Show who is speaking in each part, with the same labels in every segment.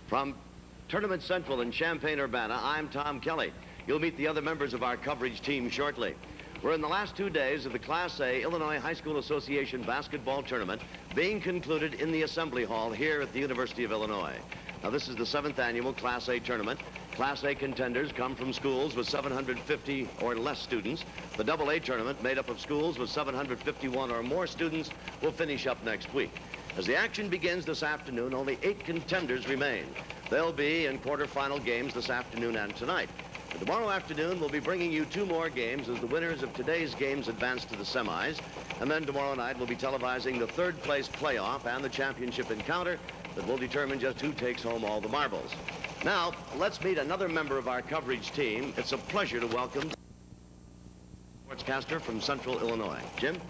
Speaker 1: From Tournament Central in Champaign-Urbana, I'm Tom Kelly. You'll meet the other members of our coverage team shortly. We're in the last 2 days of the Class A Illinois High School Association basketball tournament being concluded in the Assembly Hall here at the University of Illinois. Now, this is the 7th annual Class A tournament. Class A contenders come from schools with 750 or less students. The AA tournament, made up of schools with 751 or more students, will finish up next week. As the action begins this afternoon, only 8 contenders remain. They'll be in quarterfinal games this afternoon and tonight. And tomorrow afternoon, we'll be bringing you 2 more games as the winners of today's games advance to the semis. And then tomorrow night, we'll be televising the 3rd place playoff and the championship encounter that will determine just who takes home all the marbles. Now, let's meet another member of our coverage team. It's a pleasure to welcome sportscaster from Central Illinois. Jim?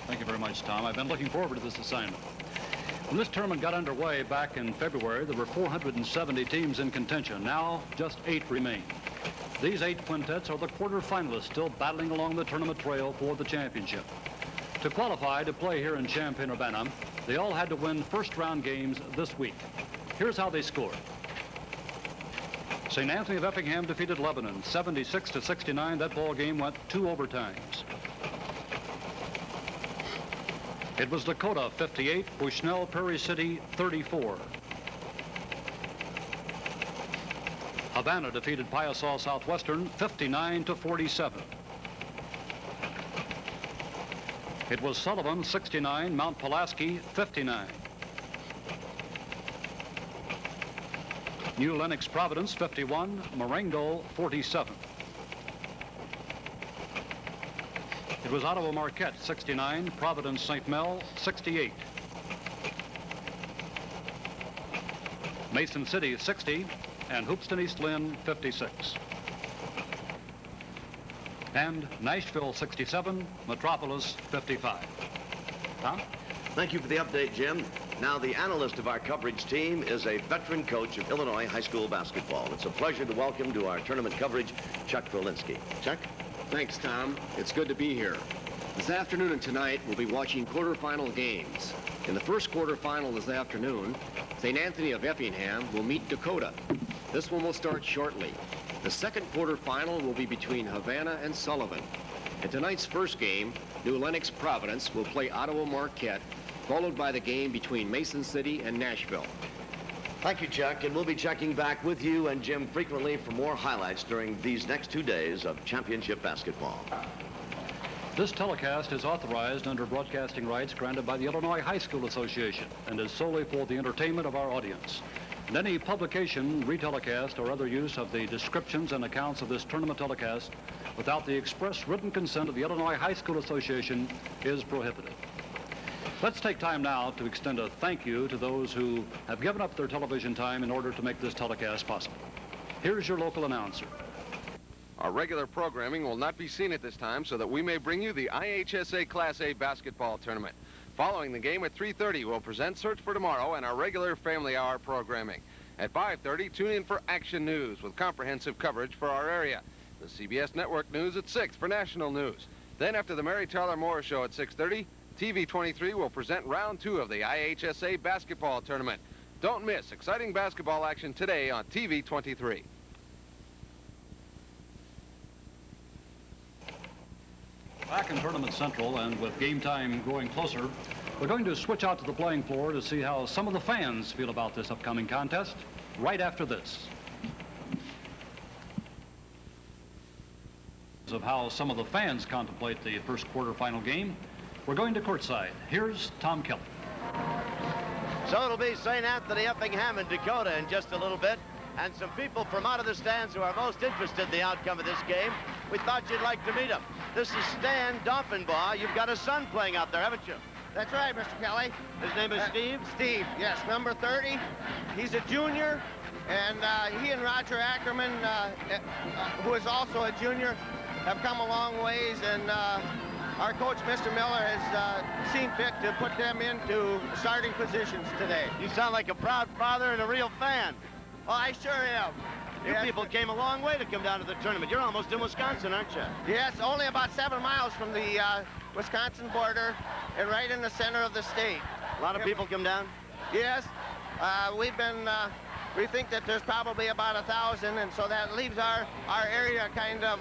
Speaker 2: Thank you very much, Tom. I've been looking forward to this assignment. When this tournament got underway back in February, there were 470 teams in contention. Now, just 8 remain. These 8 quintets are the quarterfinalists still battling along the tournament trail for the championship. To qualify to play here in Champaign-Urbana, they all had to win first-round games this week. Here's how they scored. St. Anthony of Effingham defeated Lebanon 76-69. That ball game went 2 overtimes. It was Dakota 58, Bushnell Prairie City 34. Havana defeated Piasaw Southwestern 59-47. It was Sullivan 69, Mount Pulaski 59. New Lenox Providence 51, Marengo 47. It was Ottawa Marquette 69, Providence St. Mel 68. Mason City 60, and Hoopeston East Lynn 56. And Nashville 67, Metropolis 55. Tom?
Speaker 1: Thank you for the update, Jim. Now, the analyst of our coverage team is a veteran coach of Illinois high school basketball. It's a pleasure to welcome to our tournament coverage, Chuck Krolinski. Chuck?
Speaker 3: Thanks, Tom. It's good to be here. This afternoon and tonight, we'll be watching quarterfinal games. In the first quarterfinal this afternoon, St. Anthony of Effingham will meet Dakota. This one will start shortly. The second quarterfinal will be between Havana and Sullivan. In tonight's first game, New Lenox Providence will play Ottawa Marquette, followed by the game between Mason City and Nashville.
Speaker 1: Thank you, Chuck, and we'll be checking back with you and Jim frequently for more highlights during these next 2 days of championship basketball.
Speaker 2: This telecast is authorized under broadcasting rights granted by the Illinois High School Association and is solely for the entertainment of our audience. And any publication, retelecast, or other use of the descriptions and accounts of this tournament telecast without the express written consent of the Illinois High School Association is prohibited. Let's take time now to extend a thank you to those who have given up their television time in order to make this telecast possible. Here's your local announcer.
Speaker 4: Our regular programming will not be seen at this time so that we may bring you the IHSA Class A basketball tournament. Following the game at 3:30, we'll present Search for Tomorrow and our regular Family Hour programming. At 5:30, tune in for Action News with comprehensive coverage for our area. The CBS Network News at 6 for national news. Then after the Mary Tyler Moore Show at 6:30, TV 23 will present round 2 of the IHSA basketball tournament. Don't miss exciting basketball action today on TV 23.
Speaker 2: Back in Tournament Central, and with game time growing closer, we're going to switch out to the playing floor to see how some of the fans feel about this upcoming contest right after this. Of how some of the fans contemplate the first quarterfinal game, we're going to Courtside. Here's Tom Kelly.
Speaker 1: So it'll be St. Anthony, Effingham, and Dakota in just a little bit. And some people from out of the stands who are most interested in the outcome of this game. We thought you'd like to meet them. This is Stan Doffenbaugh. You've got a son playing out there, haven't you?
Speaker 5: That's right, Mr. Kelly.
Speaker 1: His name is Steve?
Speaker 5: Steve, yes, number 30. He's a junior, and he and Roger Ackerman, who is also a junior, have come a long ways, and our coach, Mr. Miller, has seen fit to put them into starting positions today.
Speaker 1: You sound like a proud father and a real fan.
Speaker 5: Oh, I sure am.
Speaker 1: You people came a long way to come down to the tournament. You're almost in Wisconsin, aren't you?
Speaker 5: Yes, only about 7 miles from the Wisconsin border and right in the center of the state.
Speaker 1: A lot of people come down?
Speaker 5: Yes. We've been we think that there's probably about 1,000, and so that leaves our area kind of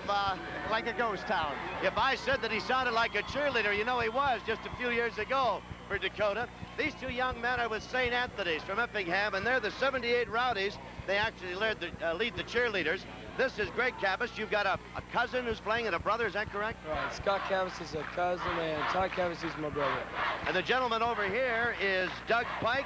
Speaker 5: like a ghost town.
Speaker 1: If I said that he sounded like a cheerleader, you know he was just a few years ago for Dakota. These two young men are with St. Anthony's from Effingham, and they're the 78 Rowdies. They actually lead the cheerleaders. This is Greg Cabas. You've got a cousin who's playing and a brother, is that correct?
Speaker 6: Right, Scott Cabas is a cousin, and Todd Cabas is my brother.
Speaker 1: And the gentleman over here is Doug Pike.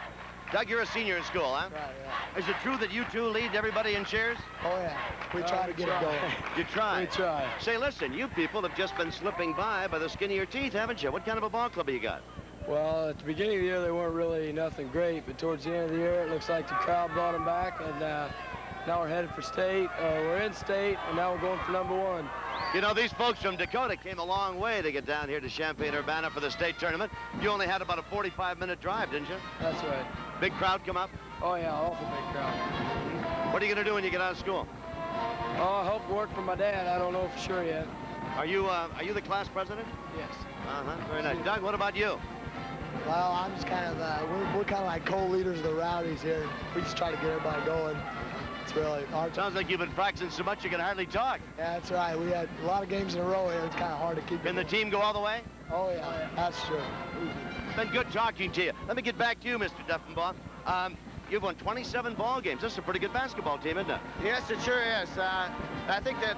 Speaker 1: Doug, you're a senior in school, huh?
Speaker 6: Right, yeah.
Speaker 1: Is it true that you two lead everybody in cheers?
Speaker 6: Oh, yeah. We try to get it going.
Speaker 1: You try?
Speaker 6: We try.
Speaker 1: Say, listen, you people have just been slipping by the skin of your teeth, haven't you? What kind of a ball club have you got?
Speaker 6: Well, at the beginning of the year, they weren't really nothing great, but towards the end of the year, it looks like the crowd brought them back, and now we're headed for state. We're in state, and now we're going for #1.
Speaker 1: You know, these folks from Dakota came a long way to get down here to Champaign-Urbana for the state tournament. You only had about a 45-minute drive, didn't you?
Speaker 6: That's right.
Speaker 1: Big crowd come up?
Speaker 6: Oh, yeah, awful big crowd.
Speaker 1: What are you going to do when you get out of school?
Speaker 6: Oh, I hope to work for my dad. I don't know for sure yet.
Speaker 1: Are you the class president?
Speaker 6: Yes.
Speaker 1: Uh-huh, very nice. Doug, what about you?
Speaker 7: Well, I'm just kind of, we're kind of like co-leaders of the Rowdies here. We just try to get everybody going. It's really hard.
Speaker 1: Sounds like you've been practicing so much you can hardly talk.
Speaker 7: Yeah, that's right. We had a lot of games in a row here. It's kind of hard to keep.
Speaker 1: Can the team go all the way?
Speaker 7: Oh, yeah, that's true.
Speaker 1: It's been good talking to you. Let me get back to you, Mr. Duffenbaugh. You've won 27 ball games. This is a pretty good basketball team, isn't it?
Speaker 5: Yes, it sure is. I think that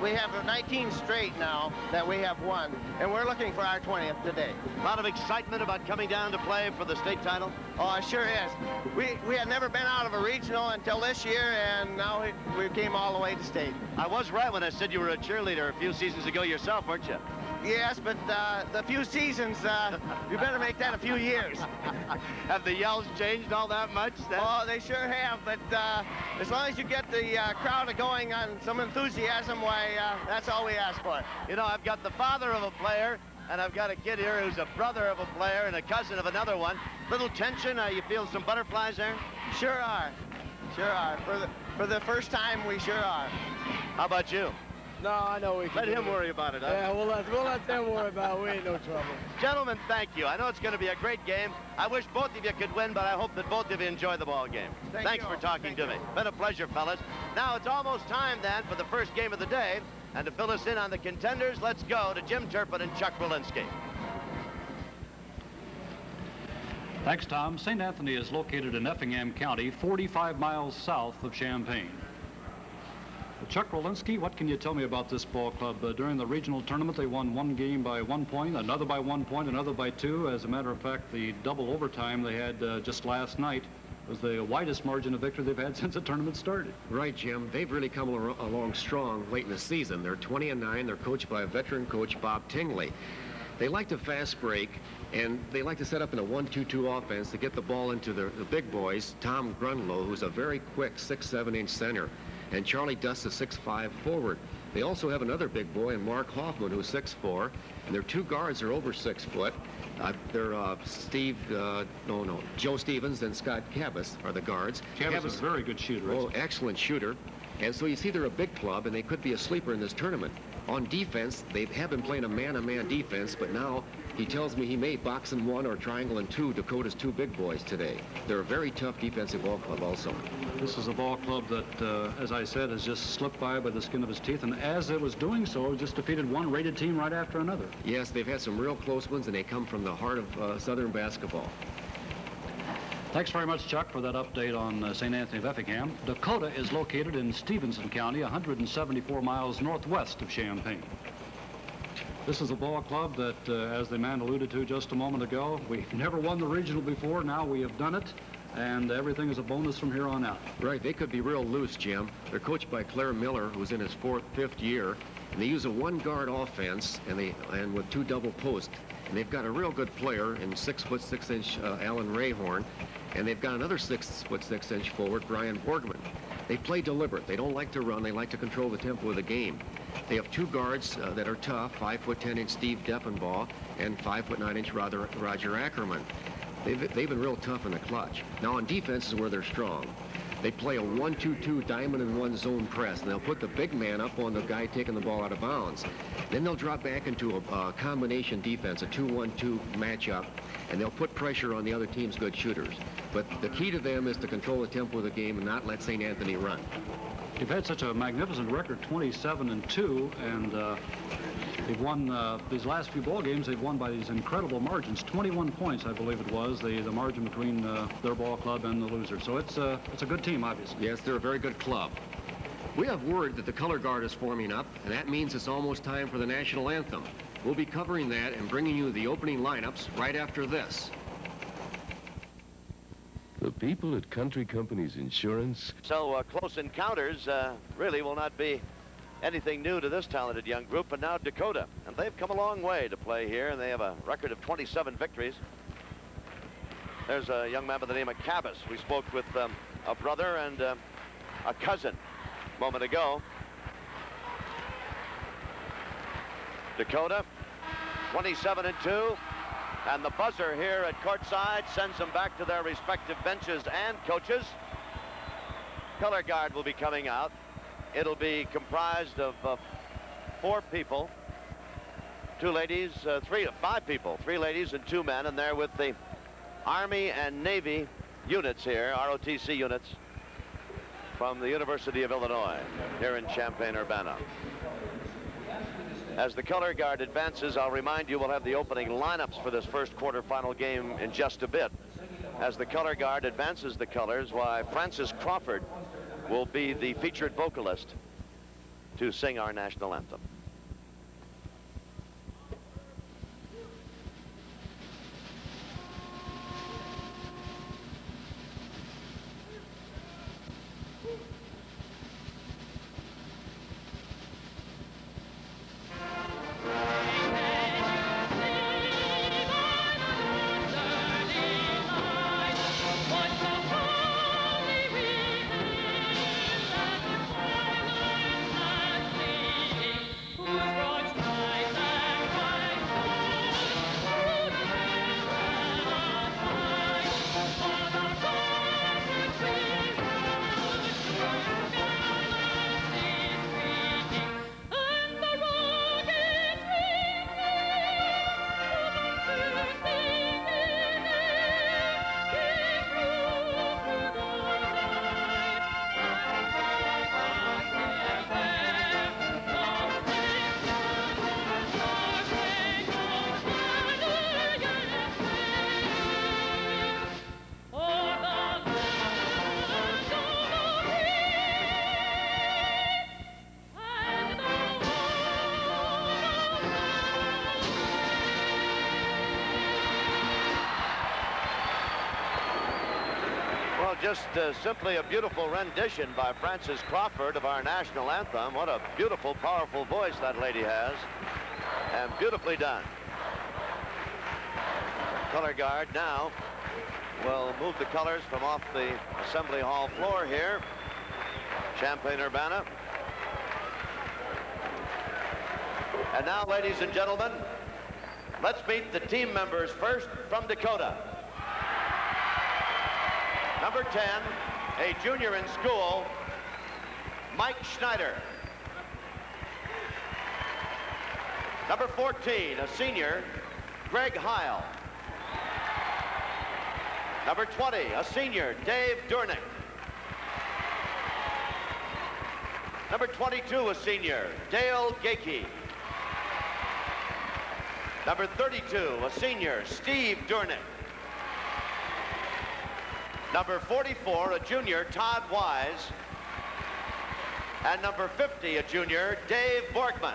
Speaker 5: we have 19 straight now that we have won, and we're looking for our 20th today.
Speaker 1: A lot of excitement about coming down to play for the state title?
Speaker 5: Oh, it sure is. We had never been out of a regional until this year, and now we came all the way to state.
Speaker 1: I was right when I said you were a cheerleader a few seasons ago yourself, weren't you?
Speaker 5: Yes, but the few seasons, you better make that a few years.
Speaker 1: Have the yells changed all that much?
Speaker 5: Oh, they sure have, but as long as you get the crowd going on some enthusiasm, why, that's all we ask for.
Speaker 1: You know, I've got the father of a player, and I've got a kid here who's a brother of a player and a cousin of another one. Little tension, you feel some butterflies there?
Speaker 5: Sure are. Sure are. For the first time, we sure are.
Speaker 1: How about you?
Speaker 6: No, I know we can.
Speaker 1: Let him worry about it, huh?
Speaker 6: Yeah, we'll let them worry about it. We ain't no trouble.
Speaker 1: Gentlemen, thank you. I know it's going to be a great game. I wish both of you could win, but I hope that both of you enjoy the ball game. Thanks for talking to me. Been a pleasure, fellas. Now it's almost time then for the first game of the day. And to fill us in on the contenders, let's go to Jim Turpin and Chuck Walensky.
Speaker 2: Thanks, Tom. St. Anthony is located in Effingham County, 45 miles south of Champaign. Chuck Walensky, what can you tell me about this ball club? During the regional tournament, they won one game by 1 point, another by 1 point, another by 2. As a matter of fact, the double overtime they had just last night was the widest margin of victory they've had since the tournament started.
Speaker 3: Right, Jim. They've really come along strong late in the season. They're 20-9. They're coached by a veteran coach, Bob Tingley. They like to fast break, and they like to set up in a 1-2-2 offense to get the ball into the big boys, Tom Grunlow, who's a very quick 6'7" center, and Charlie Dust, a 6'5" forward. They also have another big boy, and Mark Hoffman, who's 6'4", and their two guards are over 6 foot. They're Joe Stevens and Scott Cabas are the guards.
Speaker 2: Cabas is a very good shooter.
Speaker 3: Oh, excellent shooter. And so you see they're a big club, and they could be a sleeper in this tournament. On defense, they have been playing a man-to-man defense, but now he tells me he may box in 1 or triangle in 2 Dakota's 2 big boys today. They're a very tough defensive ball club also.
Speaker 2: This is a ball club that, as I said, has just slipped by the skin of his teeth, and as it was doing so, just defeated one rated team right after another.
Speaker 3: Yes, they've had some real close ones, and they come from the heart of Southern basketball.
Speaker 2: Thanks very much, Chuck, for that update on St. Anthony of Effingham. Dakota is located in Stevenson County, 174 miles northwest of Champaign. This is a ball club that, as the man alluded to just a moment ago, we've never won the regional before. Now we have done it, and everything is a bonus from here on out.
Speaker 3: Right, they could be real loose, Jim. They're coached by Claire Miller, who's in his 5th year, and they use a 1-guard offense, and with 2 double posts. And they've got a real good player in 6'6" Alan Rayhorn, and they've got another 6'6" forward, Brian Borgman. They play deliberate. They don't like to run. They like to control the tempo of the game. They have 2 guards that are tough, 5'10" Steve Deppenbaugh and 5'9" Roger Ackerman. They've been real tough in the clutch. Now on defense is where they're strong. They play a 1-2-2 diamond and 1 zone press, and they'll put the big man up on the guy taking the ball out of bounds. Then they'll drop back into a combination defense, a 2-1-2 matchup, and they'll put pressure on the other team's good shooters. But the key to them is to control the tempo of the game and not let St. Anthony run.
Speaker 2: They've had such a magnificent record, 27-2, and they've won these last few ball games. They've won by these incredible margins, 21 points, I believe it was, the margin between their ball club and the loser. So it's a good team, obviously.
Speaker 3: Yes, they're a very good club. We have word that the color guard is forming up, and that means it's almost time for the national anthem. We'll be covering that and bringing you the opening lineups right after this.
Speaker 8: The people at Country Companies Insurance.
Speaker 1: So close encounters really will not be anything new to this talented young group. But now Dakota, and they've come a long way to play here, and they have a record of 27 victories. There's a young man by the name of Cabas. We spoke with a brother and a cousin a moment ago. Dakota, 27-2. And the buzzer here at Courtside sends them back to their respective benches and coaches. Color guard will be coming out. It'll be comprised of 4 people, 2 ladies, 5 people, 3 ladies and 2 men, and they're with the Army and Navy units here, ROTC units, from the University of Illinois here in Champaign-Urbana. As the color guard advances, I'll remind you we'll have the opening lineups for this first quarterfinal game in just a bit. As the color guard advances the colors, why, Francis Crawford will be the featured vocalist to sing our national anthem. Just simply a beautiful rendition by Frances Crawford of our national anthem. What a beautiful, powerful voice that lady has, and beautifully done. Color guard now will move the colors from off the assembly hall floor here, Champaign-Urbana. And now, ladies and gentlemen, let's meet the team members first from Dakota. Number 10, a junior in school, Mike Schneider. Number 14, a senior, Greg Heil. Number 20, a senior, Dave Durnick. Number 22, a senior, Dale Gakey. Number 32, a senior, Steve Durnick. Number 44, a junior, Todd Wise. And number 50, a junior, Dave Borkman.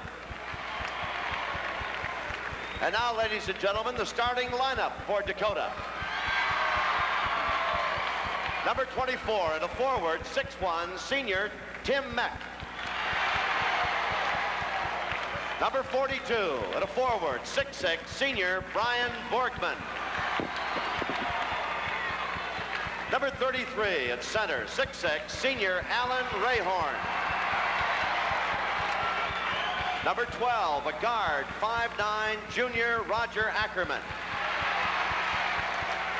Speaker 1: And now, ladies and gentlemen, the starting lineup for Dakota. Number 24, and a forward, 6'1", senior, Tim Meck. Number 42, and a forward, 6'6", senior, Brian Borkman. Number 33 at center, 6'6", senior Alan Rayhorn. Number 12, a guard, 5'9", junior Roger Ackerman.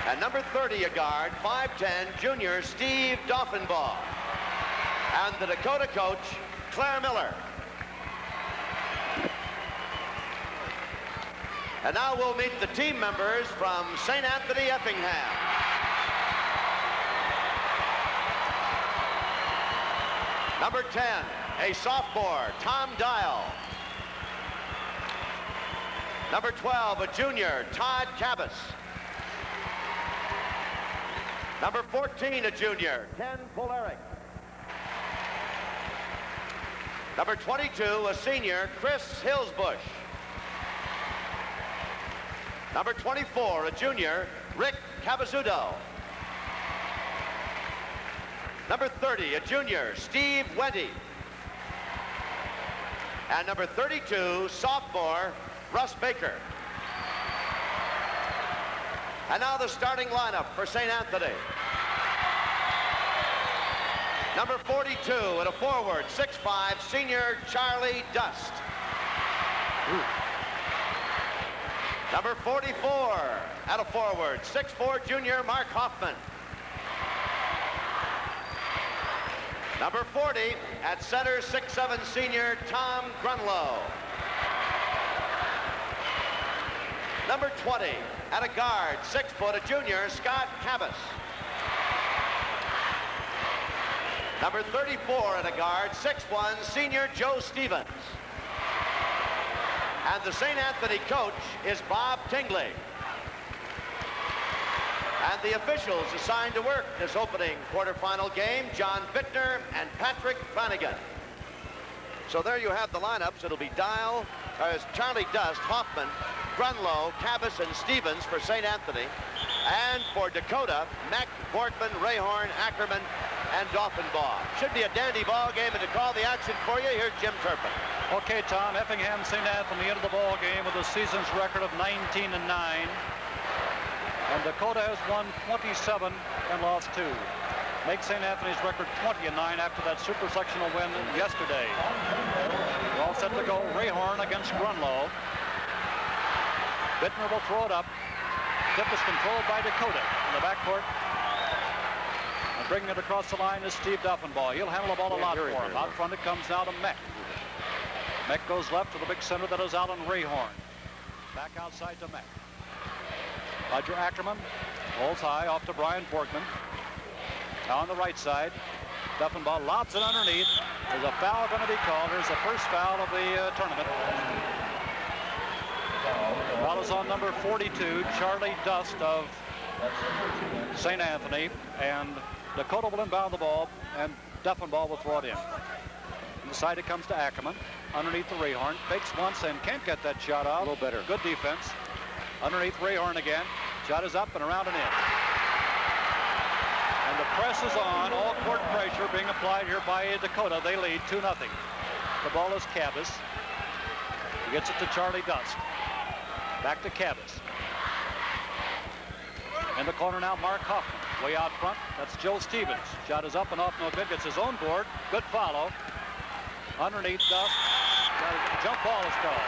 Speaker 1: And number 30, a guard, 5'10", junior Steve Doffenbaugh. And the Dakota coach, Claire Miller. And now we'll meet the team members from St. Anthony, Effingham. Number 10, a sophomore, Tom Dial. Number 12, a junior, Todd Cabas. Number 14, a junior, Ken Polaric. Number 22, a senior, Chris Hillsbush. Number 24, a junior, Rick Cavazudo. Number 30, a junior, Steve Wendy. And number 32, sophomore, Russ Baker. And now the starting lineup for St. Anthony. Number 42 at a forward, 6'5", senior Charlie Dust. Number 44 at a forward, 6'4", junior Mark Hoffman. Number 40 at center, 6'7", senior Tom Grunlow. Number 20 at a guard, 6 foot, a junior Scott Cabas. Number 34 at a guard, 6'1", senior Joe Stevens. And the St. Anthony coach is Bob Tingley. And the officials assigned to work this opening quarterfinal game, John Bittner and Patrick Flanagan. So there you have the lineups. It'll be Dial, Charlie Dust, Hoffman, Grunlow, Cabas, and Stevens for St. Anthony. And for Dakota, Mack, Borgman, Rayhorn, Ackerman, and Doffenbaugh. Should be a dandy ball game, and to call the action for you, here's Jim Turpin.
Speaker 2: Okay, Tom, Effingham St. Anthony into the ball game with a season's record of 19-9. And Dakota has won 27 and lost 2. Makes St. Anthony's record 20-9 after that super sectional win yesterday. We're all set to go. Rayhorn against Grunlow. Bittner will throw it up. Tip is controlled by Dakota in the backcourt. And bringing it across the line is Steve Doffenbaugh. He'll handle the ball a lot for him. Out front it comes now to Meck. Meck goes left to the big center. That is Alan Rayhorn. Back outside to Meck. Roger Ackerman holds high off to Brian Borgman. Now on the right side, Doffenbaugh lobs it underneath. There's a foul going to be called. There's the first foul of the tournament. Foul is on number 42, Charlie Dust of St. Anthony. And Dakota will inbound the ball, and Doffenbaugh will throw it in. On the side it comes to Ackerman. Underneath the Rayhorn. Fakes once and can't get that shot out. A little better. Good defense. Underneath Rayhorn again. Shot is up and around and in. And the press is on. All court pressure being applied here by Dakota. They lead 2-0. The ball is Cabas. He gets it to Charlie Dust. Back to Cabas. In the corner now, Mark Hoffman. Way out front, that's Joe Stevens. Shot is up and off, no good. Gets his own board. Good follow. Underneath Dust. Jump ball is called.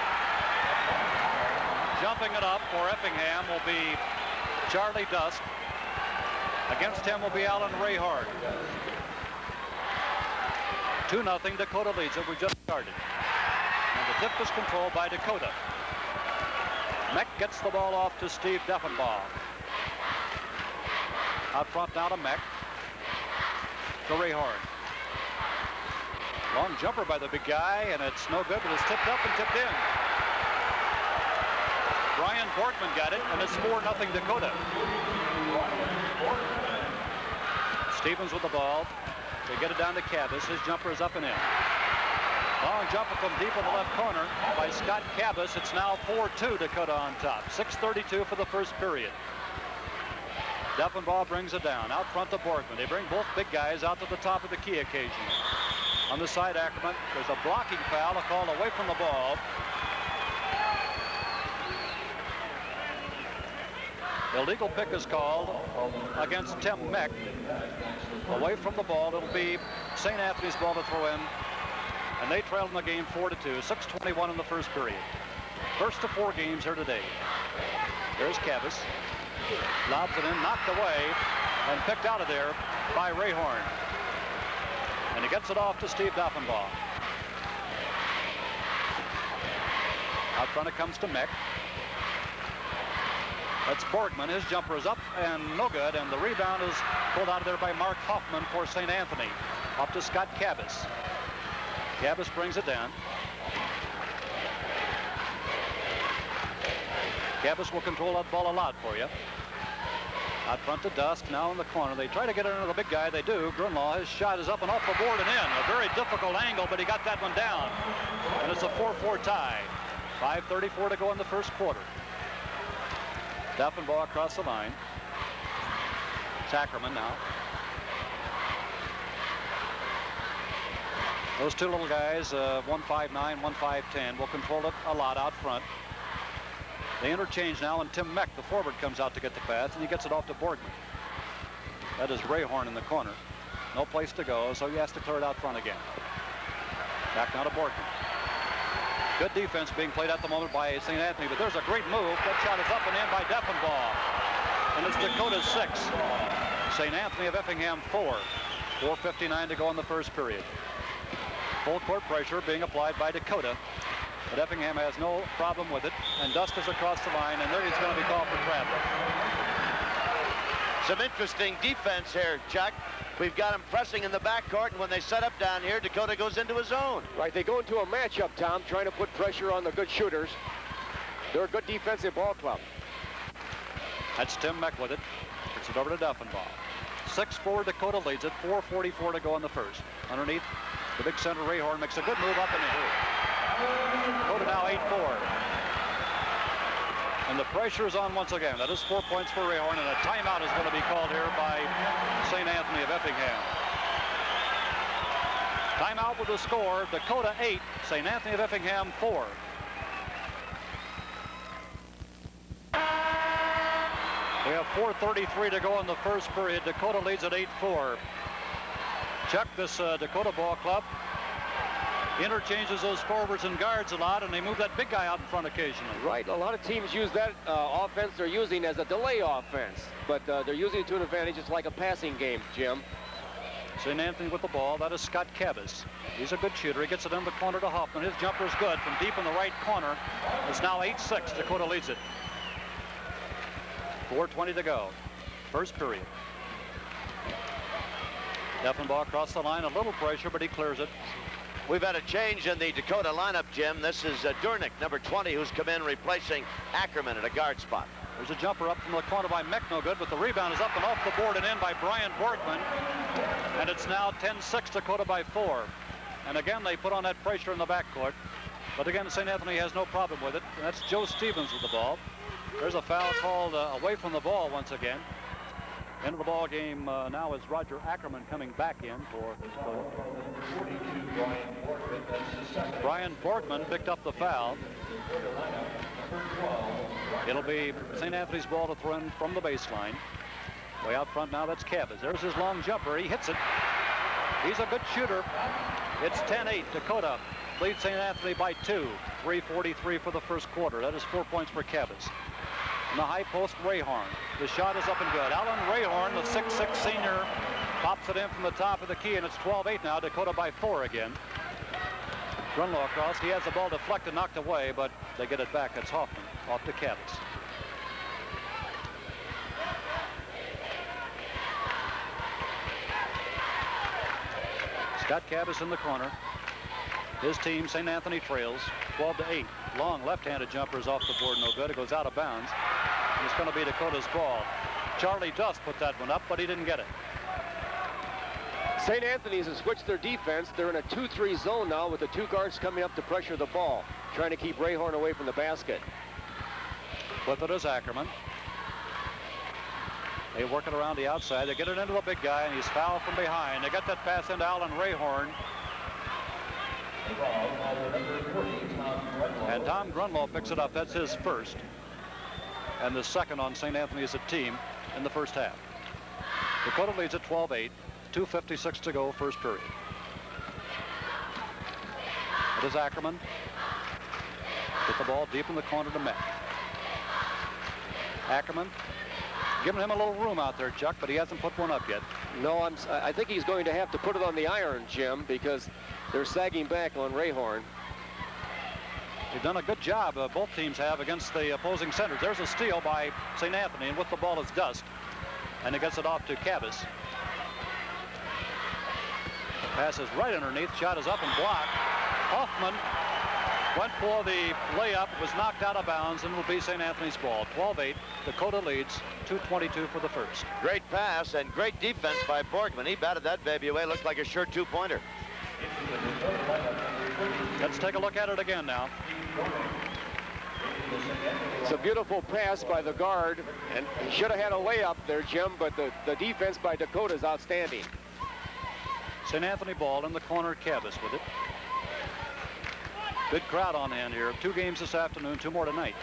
Speaker 2: Jumping it up for Effingham will be Charlie Dust. Against him will be Alan Rayhard. 2-0, Dakota leads it. We just started. And the tip is controlled by Dakota. Meck gets the ball off to Steve Doffenbaugh. Out front now to Meck. To Rayhard. Long jumper by the big guy, and it's no good, but it's tipped up and tipped in. Brian Borgman got it, and it's 4-0 Dakota. Stevens with the ball. They get it down to Cabas. His jumper is up and in. Long jumper from deep in the left corner by Scott Cabas. It's now 4-2 Dakota on top. 6:32 for the first period. Doffenbaugh brings it down. Out front to Borgman. They bring both big guys out to the top of the key occasionally. On the side, Ackerman. There's a blocking foul, a call away from the ball. Illegal pick is called against Tim Meck. Away from the ball, it'll be St. Anthony's ball to throw in. And they trailed in the game 4-2. 6:21 in the first period. First of 4 games here today. There's Cabas. Lobs it in, knocked away, and picked out of there by Rayhorn. And he gets it off to Steve Doffenbaugh. Out front it comes to Meck. That's Borgman. His jumper is up and no good, and the rebound is pulled out of there by Mark Hoffman for St. Anthony. Up to Scott Cabas. Cabas brings it down. Cabas will control that ball a lot for you. Out front to Dusk, now in the corner. They try to get it into the big guy. They do. Grunlaw, his shot is up and off the board and in. A very difficult angle, but he got that one down. And it's a 4-4 tie. 5:34 to go in the first quarter. Duffenbaugh across the line. It's Ackerman now. Those two little guys, 1'5'9", 1'5'10", will control it a lot out front. They interchange now, and Tim Meck, the forward, comes out to get the pass, and he gets it off to Borgman. That is Rayhorn in the corner. No place to go, so he has to clear it out front again. Back now to Borgman. Good defense being played at the moment by St. Anthony, but there's a great move. That shot is up and in by Duffenbaugh. And it's Dakota 6. St. Anthony of Effingham 4. 4:59 to go in the first period. Full court pressure being applied by Dakota. But Effingham has no problem with it. And Dust is across the line, and there he's going to be called for traveling.
Speaker 1: Some interesting defense here, Chuck. We've got him pressing in the backcourt, and when they set up down here, Dakota goes into his zone.
Speaker 3: Right, they go into a matchup, Tom, trying to put pressure on the good shooters. They're a good defensive ball club.
Speaker 2: That's Tim Meck with it. Gets it over to Duffenbaugh. 6-4, Dakota leads it. 4:44 to go in the first. Underneath, the big center, Rayhorn, makes a good move up and in. Dakota now 8-4. And the pressure is on once again. That is 4 points for Rayhorn, and a timeout is going to be called here by St. Anthony of Effingham. Timeout with the score, Dakota 8, St. Anthony of Effingham 4. We have 4:33 to go in the first period. Dakota leads at 8-4. Chuck, this Dakota ball club interchanges those forwards and guards a lot, and they move that big guy out in front occasionally.
Speaker 3: Right, a lot of teams use that offense they're using as a delay offense, but they're using it to an advantage. It's like a passing game, Jim.
Speaker 2: St. Anthony with the ball. That is Scott Cabas. He's a good shooter. He gets it in the corner to Hoffman. His jumper is good from deep in the right corner. It's now 8-6. Dakota leads it. 4:20 to go. First period. Duffenbaugh across the line. A little pressure, but he clears it.
Speaker 1: We've had a change in the Dakota lineup, Jim. This is Durnick, number 20, who's come in replacing Ackerman at a guard spot.
Speaker 2: There's a jumper up from the corner by Meck, no good, but the rebound is up and off the board and in by Brian Borgman. And it's now 10-6, Dakota by 4. And again, they put on that pressure in the backcourt. But again, St. Anthony has no problem with it. And that's Joe Stevens with the ball. There's a foul called away from the ball once again. Into the ball game now is Roger Ackerman coming back in for Brian Borgman picked up the foul. It'll be St. Anthony's ball to throw in from the baseline. Way out front now, that's Cabas. There's his long jumper. He hits it. He's a good shooter. It's 10-8. Dakota leads St. Anthony by 2. 3:43 for the first quarter. That is 4 points for Cabas. In the high post, Rayhorn. The shot is up and good. Alan Rayhorn, the 6'6 senior, pops it in from the top of the key, and it's 12-8 now. Dakota by 4 again. Grunlaw across. He has the ball deflected, knocked away, but they get it back. It's Hoffman off to Cabas. Scott Cabas in the corner. His team, St. Anthony, trails 12-8. Long left-handed jumper is off the board, no good. It goes out of bounds. And it's going to be Dakota's ball. Charlie Dust put that one up, but he didn't get it.
Speaker 3: St. Anthony's has switched their defense. They're in a 2-3 zone now with the two guards coming up to pressure the ball, trying to keep Rayhorn away from the basket.
Speaker 2: With it is Ackerman. They work it around the outside. They get it into the big guy, and he's fouled from behind. They get that pass into Alan Rayhorn. And Tom Grunlaw picks it up. That's his first. And the second on St. Anthony as a team in the first half. Dakota leads at 12-8. 2:56 to go, first period. It is Ackerman. Get the ball deep in the corner to Meck. Ackerman giving him a little room out there, Chuck, but he hasn't put one up yet.
Speaker 3: No, I think he's going to have to put it on the iron, Jim, because they're sagging back on Rayhorn.
Speaker 2: They've done a good job, both teams have, against the opposing centers. There's a steal by St. Anthony, and with the ball is Dust. And it gets it off to Cabas. Pass is right underneath. Shot is up and blocked. Hoffman went for the layup, was knocked out of bounds, and will be St. Anthony's ball. 12-8. Dakota leads 2:22 for the first.
Speaker 1: Great pass and great defense by Borgman. He batted that baby away. Looked like a sure two-pointer.
Speaker 2: Let's take a look at it again now.
Speaker 3: It's a beautiful pass by the guard, and he should have had a layup there, Jim, but the defense by Dakota is outstanding.
Speaker 2: St. Anthony ball in the corner. Cabas with it. Good crowd on hand here. 2 games this afternoon, 2 more tonight.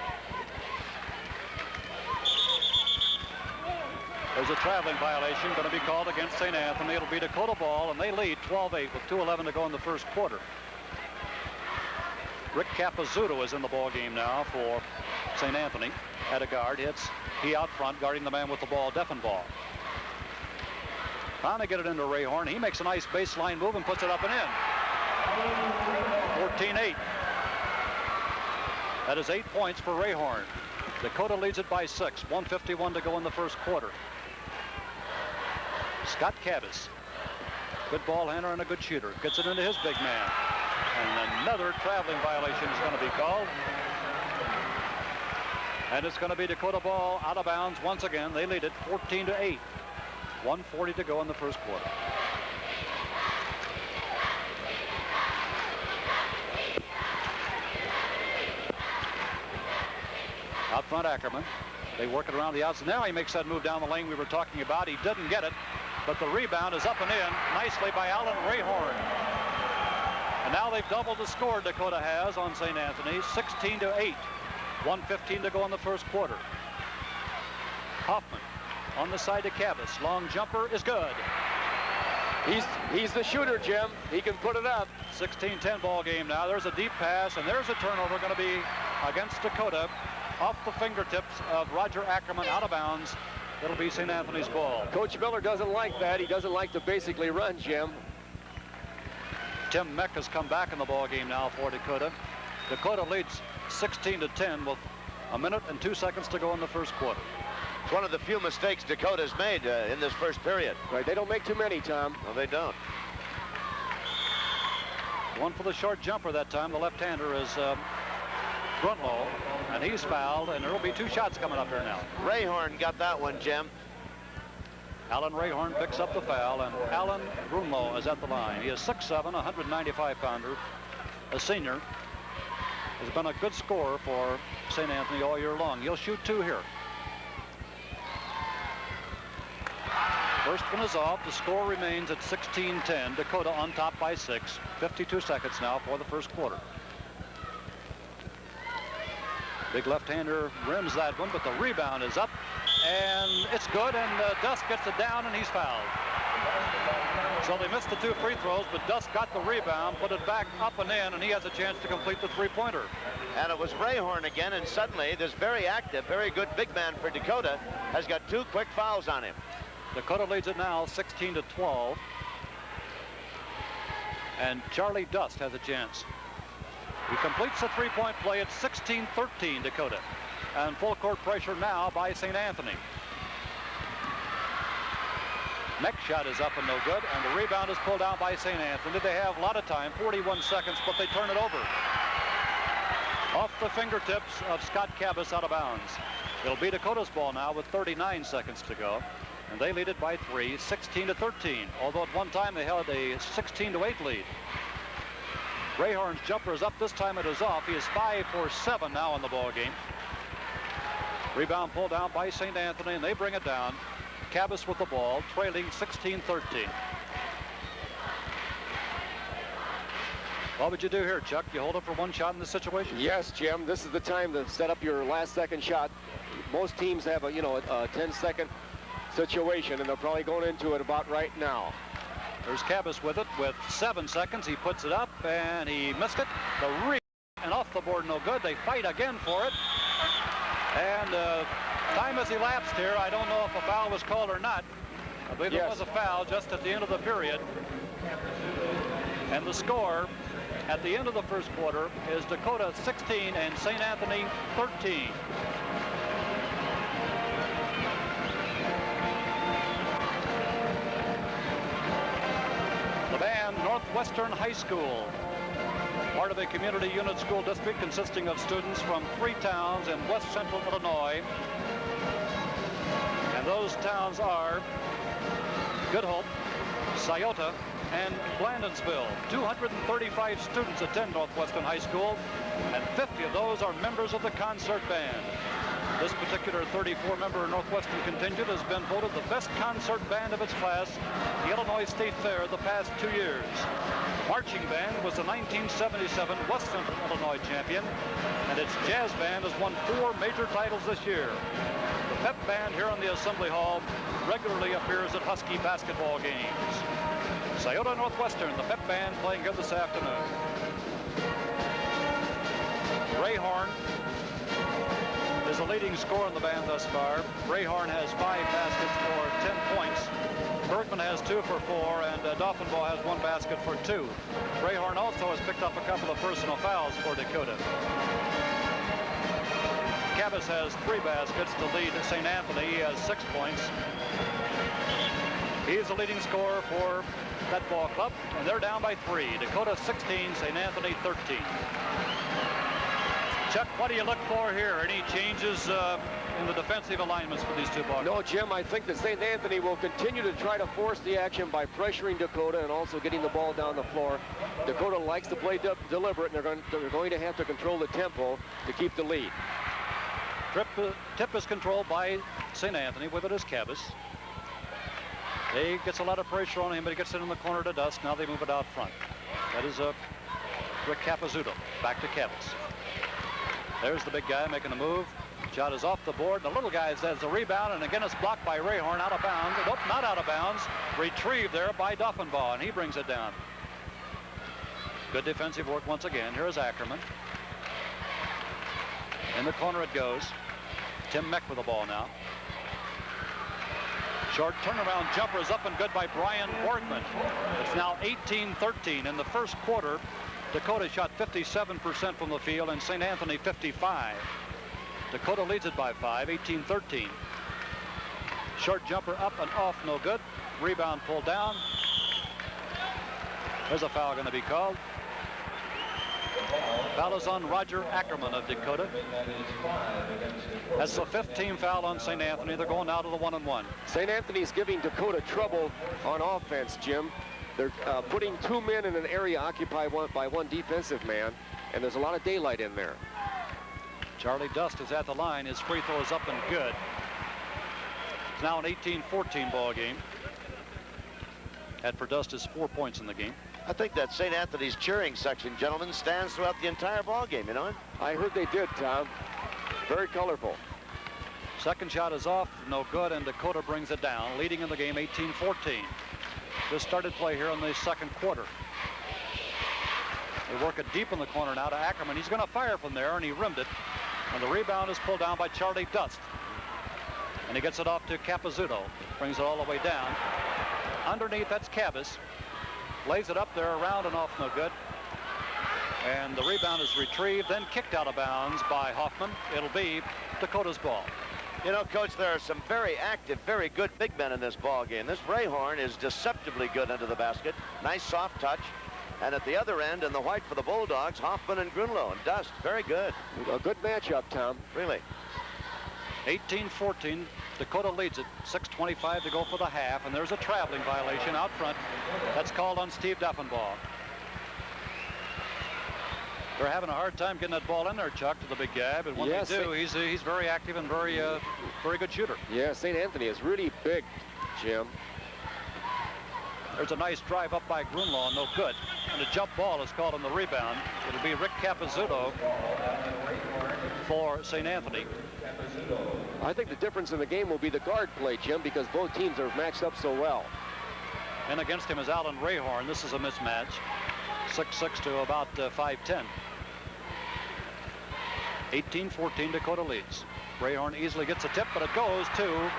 Speaker 2: There's a traveling violation going to be called against St. Anthony. It'll be Dakota ball, and they lead 12-8 with 2:11 to go in the first quarter. Rick Capizzuto is in the ball game now for St. Anthony. At a guard, he out front guarding the man with the ball, Deffenbaugh. Trying to get it into Ray Horn. He makes a nice baseline move and puts it up and in. 14-8. That is 8 points for Ray Horn. Dakota leads it by 6. 1:51 to go in the first quarter. Scott Cabas, good ball handler and a good shooter. Gets it into his big man. And another traveling violation is going to be called. And it's going to be Dakota ball out of bounds once again. They lead it 14-8. 1:40 to go in the first quarter. Out front, Ackerman. They work it around the outside. Now he makes that move down the lane we were talking about. He didn't get it, but the rebound is up and in nicely by Alan Rayhorn. And now they've doubled the score Dakota has on St. Anthony, 16-8. 1:15 to go in the first quarter. Hoffman on the side to Cabas. Long jumper is good.
Speaker 3: He's the shooter, Jim. He can put it up.
Speaker 2: 16-10 ball game now. There's a deep pass, and there's a turnover going to be against Dakota. Off the fingertips of Roger Ackerman, out of bounds. It'll be St. Anthony's ball.
Speaker 3: Coach Miller doesn't like that. He doesn't like to basically run, Jim.
Speaker 2: Tim Meck has come back in the ball game now for Dakota. Dakota leads 16-10 with 1 minute and 2 seconds to go in the first quarter.
Speaker 1: It's one of the few mistakes Dakota's made in this first period.
Speaker 3: Right, they don't make too many, Tom.
Speaker 1: No, they don't.
Speaker 2: One for the short jumper that time. The left-hander is Grunlow, and he's fouled, and there will be 2 shots coming up here now.
Speaker 1: Rayhorn got that one, Jim.
Speaker 2: Alan Rayhorn picks up the foul, and Alan Grunlow is at the line. He is 6'7", 195-pounder, a senior. Has been a good scorer for St. Anthony all year long. He'll shoot 2 here. First one is off. The score remains at 16-10. Dakota on top by 6. 52 seconds now for the first quarter. Big left-hander rims that one, but the rebound is up, and it's good, and Dust gets it down, and he's fouled. So they missed the 2 free throws, but Dust got the rebound, put it back up and in, and he has a chance to complete the 3-pointer.
Speaker 1: And it was Rayhorn again, and suddenly this very active, very good big man for Dakota has got 2 quick fouls on him.
Speaker 2: Dakota leads it now 16-12, and Charlie Dust has a chance. He completes the 3-point play at 16-13 Dakota. And full court pressure now by St. Anthony. Next shot is up and no good, and the rebound is pulled out by St. Anthony. They have a lot of time, 41 seconds, but they turn it over. Off the fingertips of Scott Cabas, out of bounds. It'll be Dakota's ball now with 39 seconds to go. And they lead it by 3, 16-13. Although at one time they held a 16-8 lead. Rayhorn's jumper is up. This time it is off. He is 5 for 7 now in the ball game. Rebound pulled down by St. Anthony, and they bring it down. Cabas with the ball, trailing 16-13. What would you do here, Chuck? You hold up for 1 shot in this situation?
Speaker 3: Yes, Jim. This is the time to set up your last-second shot. Most teams have a 10-second situation, and they're probably going into it about right now.
Speaker 2: There's Cabas with it with 7 seconds. He puts it up, and he missed it. The rebound and off the board, no good. They fight again for it. And time has elapsed here. I don't know if a foul was called or not. I believe it was a foul just at the end of the period. And the score at the end of the first quarter is Dakota 16 and St. Anthony 13. The band, Northwestern High School, part of a community unit school district consisting of students from 3 towns in west central Illinois. And those towns are Good Hope, Scioto, and Blandonsville. 235 students attend Northwestern High School, and 50 of those are members of the concert band. This particular 34-member Northwestern contingent has been voted the best concert band of its class at the Illinois State Fair the past 2 years. Marching band was the 1977 West Central Illinois champion, and its jazz band has won 4 major titles this year. The pep band here in the Assembly Hall regularly appears at Husky basketball games. Scioto Northwestern, the pep band, playing here this afternoon. Ray Horn is the leading scorer in the band thus far. Ray Horn has 5 baskets for 10 points. Bergman has 2 for 4, and Doffenbaugh has 1 basket for 2. Ray Horn also has picked up a couple of personal fouls for Dakota. Cabas has 3 baskets to lead St. Anthony. He has 6 points. He is the leading scorer for that ball club, and they're down by 3. Dakota 16, St. Anthony 13. Chuck, what do you look for here? Any changes in the defensive alignments for these 2 ball clubs?
Speaker 3: No, Jim, I think that St. Anthony will continue to try to force the action by pressuring Dakota and also getting the ball down the floor. Dakota likes to play deliberate, and they're going to have to control the tempo to keep the lead.
Speaker 2: Tip is controlled by St. Anthony. With it is Cabas. He gets a lot of pressure on him, but he gets it in the corner to Dusk. Now they move it out front. That is Rick Capizzuto. Back to Cabas. There's the big guy making a move. Shot is off the board. The little guy has the rebound, and again it's blocked by Ray Horn, out of bounds. Nope, not out of bounds. Retrieved there by Doffenbaugh, and he brings it down. Good defensive work once again. Here is Ackerman. In the corner it goes. Tim Meck with the ball now. Short turnaround jumper is up and good by Brian Borgman. It's now 18-13. In the first quarter, Dakota shot 57% from the field and St. Anthony 55. Dakota leads it by 5, 18-13. Short jumper up and off, no good. Rebound pulled down. There's a foul going to be called. Foul is on Roger Ackerman of Dakota. That's the 5th team foul on St. Anthony. They're going out of the 1-on-1.
Speaker 3: St. Anthony's giving Dakota trouble on offense, Jim. They're putting 2 men in an area occupied by 1 defensive man, and there's a lot of daylight in there.
Speaker 2: Charlie Dust is at the line. His free throw is up and good. It's now an 18-14 ball game. Had for Dust is 4 points in the game.
Speaker 1: I think that St. Anthony's cheering section, gentlemen, stands throughout the entire ball game, you know?
Speaker 3: I heard they did, Tom. Very colorful.
Speaker 2: Second shot is off, no good, and Dakota brings it down, leading in the game 18-14. Just started play here in the second quarter. They work it deep in the corner now to Ackerman. He's going to fire from there, and he rimmed it. And the rebound is pulled down by Charlie Dust. And he gets it off to Capizzuto. Brings it all the way down. Underneath, that's Cabas. Lays it up there, around and off, no good. And the rebound is retrieved, then kicked out of bounds by Hoffman. It'll be Dakota's ball.
Speaker 1: You know, Coach, there are some very active, very good big men in this ball game. This Ray Horn is deceptively good under the basket. Nice soft touch. And at the other end, in the white for the Bulldogs, Hoffman and Grunlow and Dust. Very good.
Speaker 3: A good matchup, Tom.
Speaker 1: Really.
Speaker 2: 18-14. Dakota leads it. 6:25 to go for the half, and there's a traveling violation out front. That's called on Steve Doffenbaugh. They're having a hard time getting that ball in there, Chuck, to the big guy, but when they do, he's very active and very good shooter.
Speaker 3: Yeah, St. Anthony is really big, Jim.
Speaker 2: There's a nice drive up by Grunlaw, no good. And a jump ball is called on the rebound. It'll be Rick Capizzuto for St. Anthony.
Speaker 3: I think the difference in the game will be the guard play, Jim, because both teams are matched up so well.
Speaker 2: And against him is Alan Rayhorn. This is a mismatch. 6'6" to about 5'10". 18-14, Dakota leads. Rayhorn easily gets a tip, but it goes to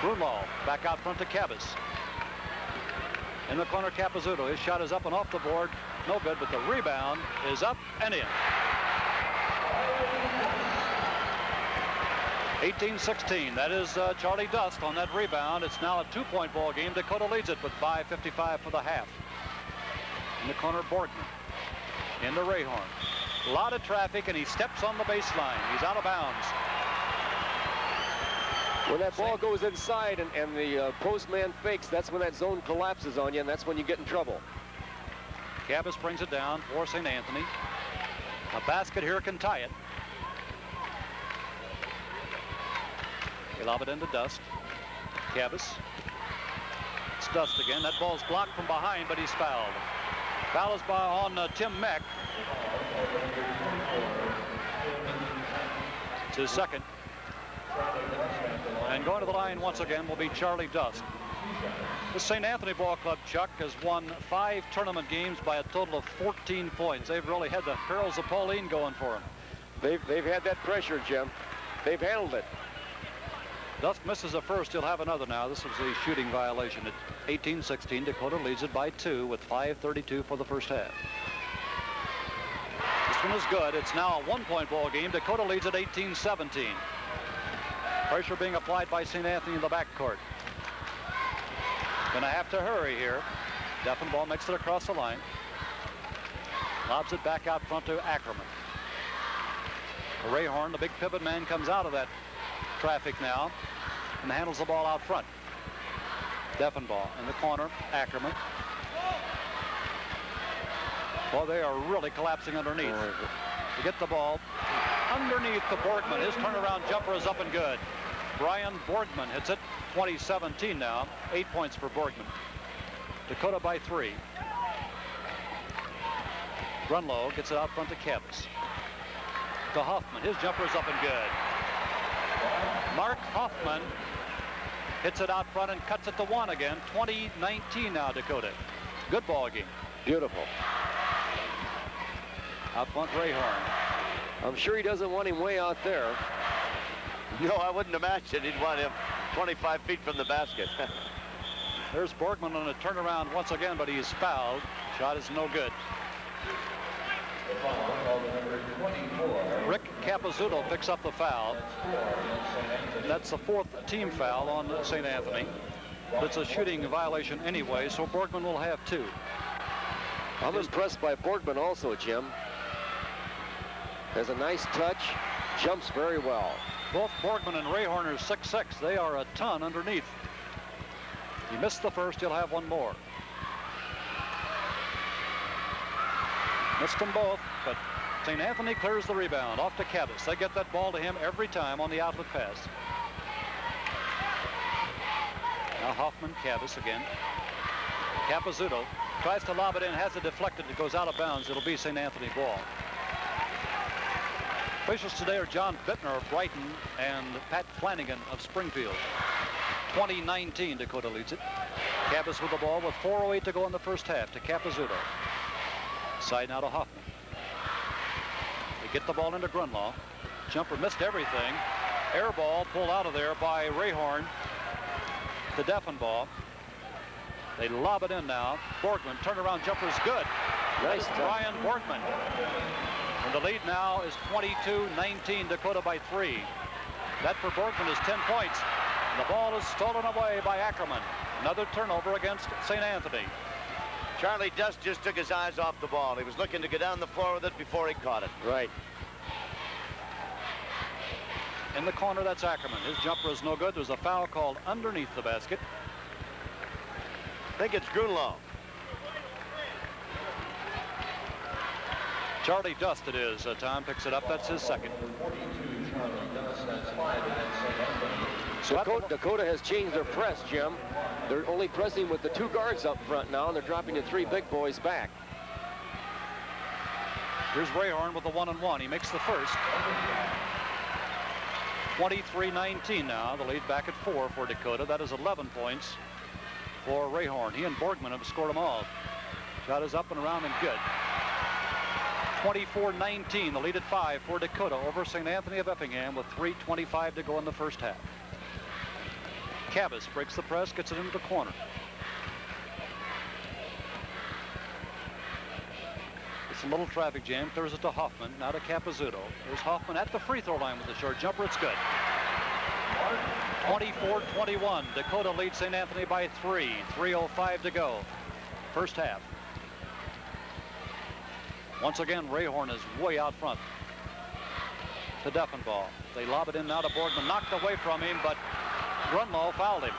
Speaker 2: Grunlaw. Back out front to Cabas. In the corner, Capizzuto. His shot is up and off the board. no good, but the rebound is up and in. 18-16. That is Charlie Dust on that rebound. It's now a 2-point ball game. Dakota leads it with 5:55 for the half. In the corner, Borgman. Into Rayhorn. A lot of traffic, and he steps on the baseline. He's out of bounds.
Speaker 3: When that ball goes inside and the postman fakes, that's when that zone collapses on you, and that's when you get in trouble.
Speaker 2: Cabas brings it down for St. Anthony. A basket here can tie it. They lob it into Dust. Cabas. It's Dust again. That ball's blocked from behind, but he's fouled. Foul is on Tim Meck. It's his second. And going to the line once again will be Charlie Dust. The St. Anthony Ball Club, Chuck, has won 5 tournament games by a total of 14 points. They've really had the perils of Pauline going for them.
Speaker 3: They've had that pressure, Jim. They've handled it.
Speaker 2: Dust misses a first. He'll have another now. This was a shooting violation. At 18-16, Dakota leads it by 2 with 5:32 for the first half. This one is good. It's now a 1-point ball game. Dakota leads at 18-17. Pressure being applied by St. Anthony in the backcourt. Gonna have to hurry here. Deffinball makes it across the line. Lobs it back out front to Ackerman. Rayhorn, the big pivot man, comes out of that traffic now and handles the ball out front. Deffinball in the corner. Ackerman. Well, they are really collapsing underneath. To get the ball underneath to Borgman. His turnaround jumper is up and good. Brian Borgman hits it. 20-17 now. 8 points for Borgman. Dakota by 3. Grunlow gets it out front to Cabas. To Hoffman. His jumper is up and good. Mark Hoffman hits it out front and cuts it to 1 again. 20-19 now, Dakota. Good ball game.
Speaker 3: Beautiful.
Speaker 2: Out front, Rayhorn.
Speaker 3: I'm sure he doesn't want him way out there.
Speaker 1: No, I wouldn't imagine he'd want him 25 feet from the basket.
Speaker 2: There's Borgman on a turnaround once again, but he's fouled. Shot is no good. Rick Capizzuto picks up the foul. That's the 4th team foul on St. Anthony. It's a shooting violation anyway, so Borgman will have 2.
Speaker 3: I'm impressed by Borgman also, Jim. Has a nice touch, jumps very well.
Speaker 2: Both Borgman and Rayhorn are 6'6". They are a ton underneath. He missed the first, he'll have 1 more. Missed them both, but St. Anthony clears the rebound off to Cabas. They get that ball to him every time on the outlet pass. Now Hoffman, Cabas again. Capizzuto tries to lob it in, has it deflected, it goes out of bounds. It'll be St. Anthony ball. Officials today are John Bittner of Brighton and Pat Flanagan of Springfield. 20-19, Dakota leads it. Cabas with the ball with 4:08 to go in the first half to Capizzuto. Side now to Hoffman. They get the ball into Grunlaw. Jumper missed everything. Air ball pulled out of there by Rayhorn. The Deffinball. They lob it in now. Borgman, turnaround jumper is good.
Speaker 3: Nice.
Speaker 2: Brian Borgman. And the lead now is 22-19, Dakota by 3. That for Borgman is 10 points. And the ball is stolen away by Ackerman. Another turnover against St. Anthony.
Speaker 1: Charlie Dust just took his eyes off the ball. He was looking to go down the floor with it before he caught it.
Speaker 3: Right.
Speaker 2: In the corner, that's Ackerman. His jumper is no good. There's a foul called underneath the basket.
Speaker 1: I think it's Grunlow.
Speaker 2: Charlie Dust it is. Tom picks it up. That's his second.
Speaker 3: So Dakota has changed their press, Jim. They're only pressing with the 2 guards up front now, and they're dropping the 3 big boys back.
Speaker 2: Here's Rayhorn with the 1-and-1. He makes the first. 23-19 now. The lead back at 4 for Dakota. That is 11 points for Rayhorn. He and Borgman have scored them all. Shot is up and around and good. 24-19. The lead at 5 for Dakota over St. Anthony of Effingham with 3:25 to go in the first half. Cabas breaks the press, gets it into the corner. a little traffic jam. Clears it to Hoffman. Now to Capizzuto. There's Hoffman at the free throw line with the short jumper. It's good. 24-21. Dakota leads St. Anthony by 3. 3:05 to go. First half. Once again, Rayhorn is way out front. To Deffenbaugh. They lob it in now to Borgman. Knocked away from him, but Grunlow fouled him.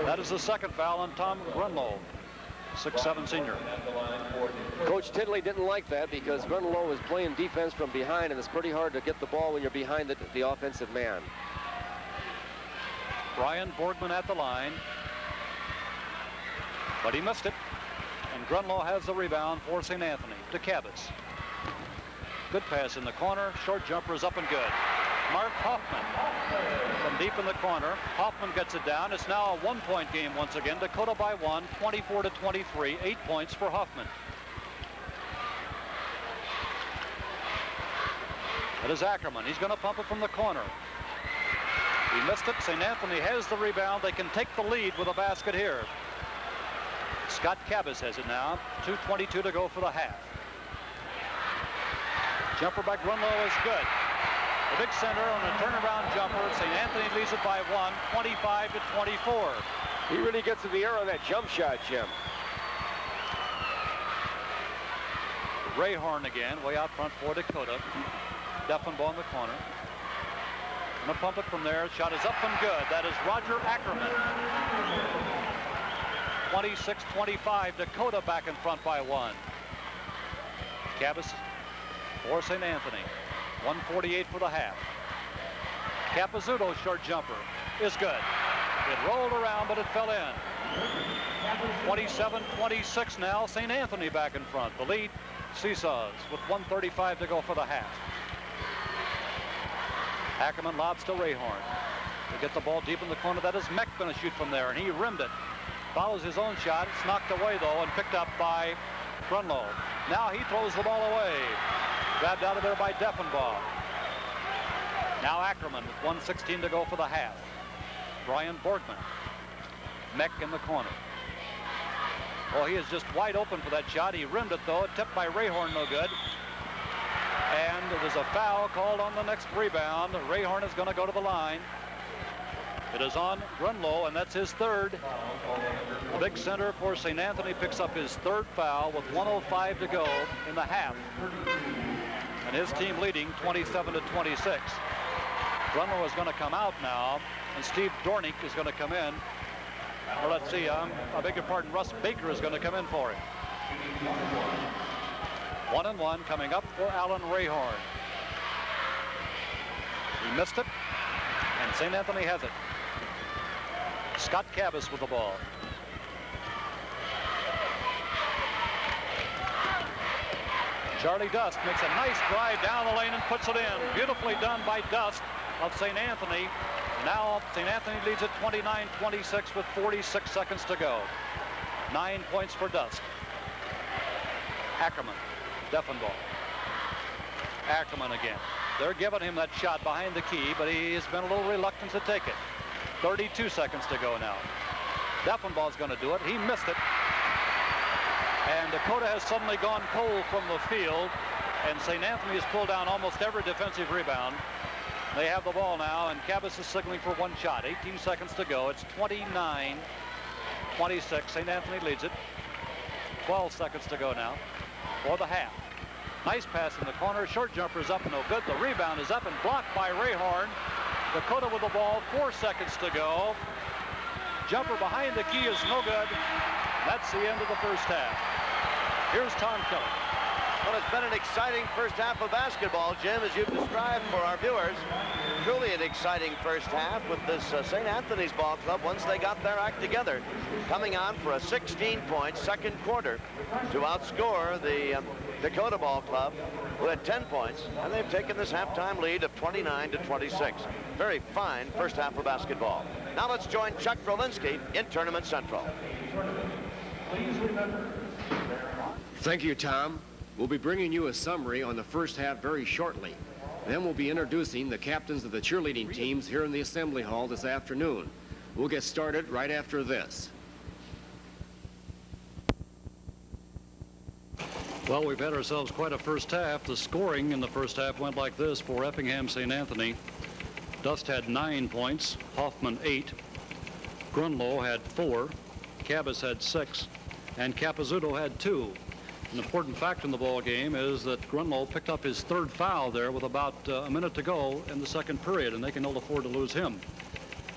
Speaker 2: That is the second foul on Tom Grunlow, 6'7" senior.
Speaker 3: Coach Tinley didn't like that because Grunlow was playing defense from behind, and it's pretty hard to get the ball when you're behind the offensive man.
Speaker 2: Brian Borgman at the line, but he missed it. And Grunlow has the rebound for St. Anthony to Cabas. Good pass in the corner. Short jumper is up and good. Mark Hoffman from deep in the corner. Hoffman gets it down. It's now a 1-point game once again. Dakota by 1, 24-23. 8 points for Hoffman. That is Ackerman. He's going to pump it from the corner. He missed it. St. Anthony has the rebound. They can take the lead with a basket here. Scott Cabas has it now. 2:22 to go for the half. Jumper by Grunlow is good. The big center on a turnaround jumper. St. Anthony leads it by 1, 25-24.
Speaker 3: He really gets in the air on that jump shot, Jim.
Speaker 2: Rayhorn again, way out front for Dakota. Deffenbaugh in the corner. Gonna pump it from there. Shot is up and good. That is Roger Ackerman. 26-25. Dakota back in front by 1. Cabas for St. Anthony. 1:48 for the half. Capizzuto's short jumper is good. It rolled around, but it fell in. 27-26 now. St. Anthony back in front. The lead seesaws with 1:35 to go for the half. Ackerman lobs to Rayhorn. To get the ball deep in the corner. That is Meck going to shoot from there, and he rimmed it. Follows his own shot. It's knocked away, though, and picked up by Grunlow. Now he throws the ball away. Grabbed out of there by Deffenbaugh. Now Ackerman with 1:16 to go for the half. Brian Borgman. Meck in the corner. Oh, he is just wide open for that shot. He rimmed it, though. It tipped by Rayhorn, no good. And there's a foul called on the next rebound. Rayhorn is going to go to the line. It is on Grunlow, and that's his third. The big center for St. Anthony picks up his third foul with 1:05 to go in the half. And his team leading 27-26. Grunlow is going to come out now, and Steve Dornick is going to come in. Or let's see, I beg your pardon, Russ Baker is going to come in for him. 1-1 coming up for Alan Rayhorn. He missed it, and St. Anthony has it. Scott Cabas with the ball. Charlie Dust makes a nice drive down the lane and puts it in. Beautifully done by Dust of St. Anthony. Now St. Anthony leads at 29-26 with 46 seconds to go. 9 points for Dust. Ackerman, Deffenbaugh. Ackerman again. They're giving him that shot behind the key, but he's been a little reluctant to take it. 32 seconds to go now. Deffenbaugh's going to do it. He missed it. And Dakota has suddenly gone cold from the field, and St. Anthony has pulled down almost every defensive rebound. They have the ball now, and Cabas is signaling for one shot. 18 seconds to go. It's 29-26. St. Anthony leads it. 12 seconds to go now for the half. Nice pass in the corner. Short jumper is up and no good. The rebound is up and blocked by Rayhorn. Dakota with the ball. 4 seconds to go. Jumper behind the key is no good. That's the end of the first half. Here's Tom Kelly.
Speaker 1: Well, it's been an exciting first half of basketball, Jim, as you've described for our viewers. Truly an exciting first half with this St. Anthony's ball club, once they got their act together, coming on for a 16-point second quarter to outscore the Dakota ball club, who had 10 points, and they've taken this halftime lead of 29-26. Very fine first half of basketball. Now let's join Chuck Grolinski in Tournament Central.
Speaker 3: Thank you, Tom. We'll be bringing you a summary on the first half very shortly. Then we'll be introducing the captains of the cheerleading teams here in the Assembly Hall this afternoon. We'll get started right after this.
Speaker 2: Well, we've had ourselves quite a first half. The scoring in the first half went like this for Effingham St. Anthony. Dust had 9 points, Hoffman 8, Grunlow had 4, Cabas had 6, and Capizzuto had 2. An important fact in the ball game is that Grunlow picked up his 3rd foul there with about a minute to go in the 2nd period, and they can ill afford to lose him.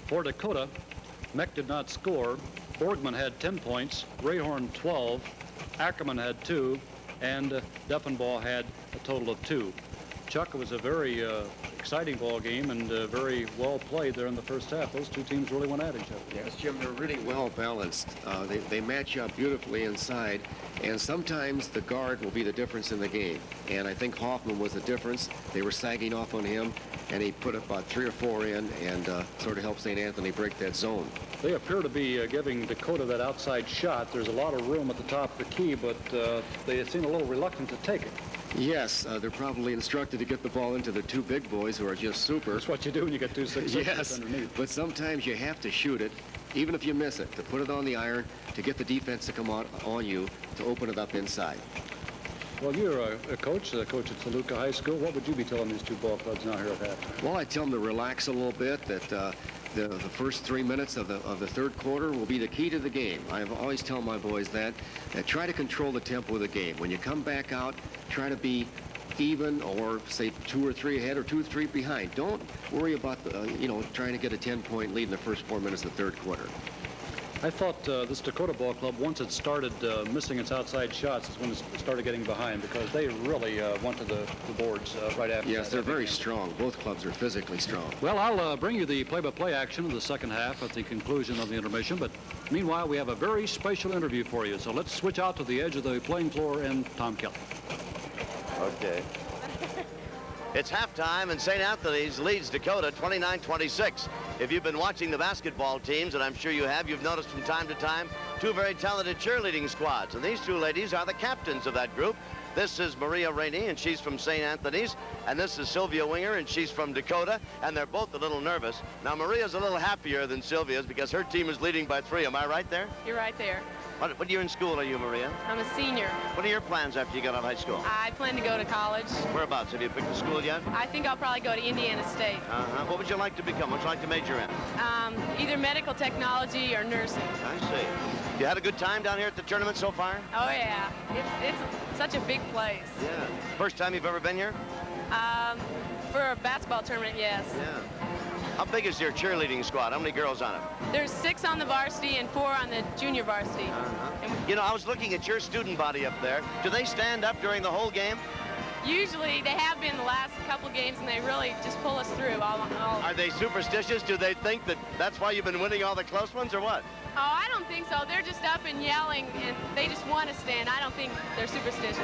Speaker 2: For Dakota, Meck did not score. Borgman had 10 points, Rayhorn 12, Ackerman had 2, and Deffenbaugh had a total of 2. Chuck, it was a very exciting ball game and very well played there in the first half. Those two teams really went at each other.
Speaker 3: Yes, Jim, they're really well balanced. They match up beautifully inside, and sometimes the guard will be the difference in the game. And I think Hoffman was the difference. They were sagging off on him, and he put about 3 or 4 in and sort of helped St. Anthony break that zone.
Speaker 2: They appear to be giving Dakota that outside shot. There's a lot of room at the top of the key, but they seem a little reluctant to take it.
Speaker 3: Yes, they're probably instructed to get the ball into the 2 big boys who are just super.
Speaker 2: That's what you do when you get 2 6'6" underneath.
Speaker 3: But sometimes you have to shoot it, even if you miss it, to put it on the iron, to get the defense to come on you, to open it up inside.
Speaker 2: Well, you're a coach at Toluca High School. What would you be telling these 2 ball clubs now here at halftime?
Speaker 3: Well, I tell them to relax a little bit, that the first 3 minutes of the 3rd quarter will be the key to the game. I always tell my boys that try to control the tempo of the game. When you come back out, try to be even, or say 2 or 3 ahead or 2 or 3 behind. Don't worry about trying to get a 10-point lead in the first 4 minutes of the 3rd quarter.
Speaker 2: I thought this Dakota ball club, once it started missing its outside shots, is when it started getting behind, because they really went to the boards right after.
Speaker 3: Yes, they're very strong. Both clubs are physically strong.
Speaker 2: Well, I'll bring you the play-by-play action of the second half at the conclusion of the intermission, but meanwhile, we have a very special interview for you. So let's switch out to the edge of the playing floor and Tom Kelly.
Speaker 1: Okay. It's halftime, and St. Anthony's leads Dakota 29-26. If you've been watching the basketball teams, and I'm sure you have, you've noticed from time to time 2 very talented cheerleading squads. And these 2 ladies are the captains of that group. This is Maria Rainey, and she's from St. Anthony's. And this is Sylvia Winger, and she's from Dakota. And they're both a little nervous. Now, Maria's a little happier than Sylvia's because her team is leading by 3. Am I right there?
Speaker 9: You're right there.
Speaker 1: What year in school are you, Maria?
Speaker 9: I'm a senior.
Speaker 1: What are your plans after you get out of high school?
Speaker 9: I plan to go to college.
Speaker 1: Whereabouts? Have you picked a school yet?
Speaker 9: I think I'll probably go to Indiana State.
Speaker 1: What would you like to become? What would you like to major in?
Speaker 9: Either medical technology or nursing.
Speaker 1: I see. You had a good time down here at the tournament so far?
Speaker 9: Oh, yeah. It's such a big place.
Speaker 1: Yeah. First time you've ever been here?
Speaker 9: For a basketball tournament, yes.
Speaker 1: Yeah. How big is your cheerleading squad? How many girls on it?
Speaker 9: There's 6 on the varsity and 4 on the junior varsity.
Speaker 1: You know, I was looking at your student body up there. Do they stand up during the whole game?
Speaker 9: Usually they have been the last couple games, and they really just pull us through.
Speaker 1: Are they superstitious? Do they think that that's why you've been winning all the close ones, or what?
Speaker 9: Oh, I don't think so. They're just up and yelling, and they just want to stand. I don't think they're superstitious.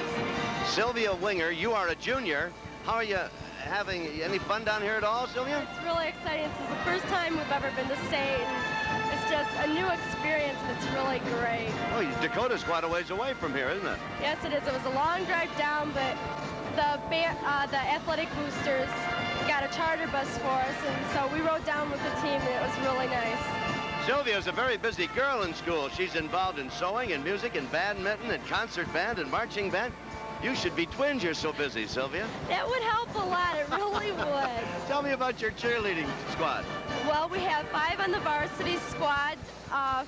Speaker 1: Sylvia Winger, you are a junior. How are you having any fun down here at all, Sylvia?
Speaker 10: It's really exciting. This is the first time we've ever been to state, and it's just a new experience, and it's really great.
Speaker 1: Oh, Dakota's quite a ways away from here, isn't it?
Speaker 10: Yes, it is. It was a long drive down, but the athletic boosters got a charter bus for us, and so we rode down with the team, and it was really nice.
Speaker 1: Sylvia's a very busy girl in school. She's involved in sewing and music and badminton and concert band and marching band. You should be twins, you're so busy, Sylvia.
Speaker 10: It would help a lot, it really would.
Speaker 1: Tell me about your cheerleading squad.
Speaker 10: Well, we have 5 on the varsity squad.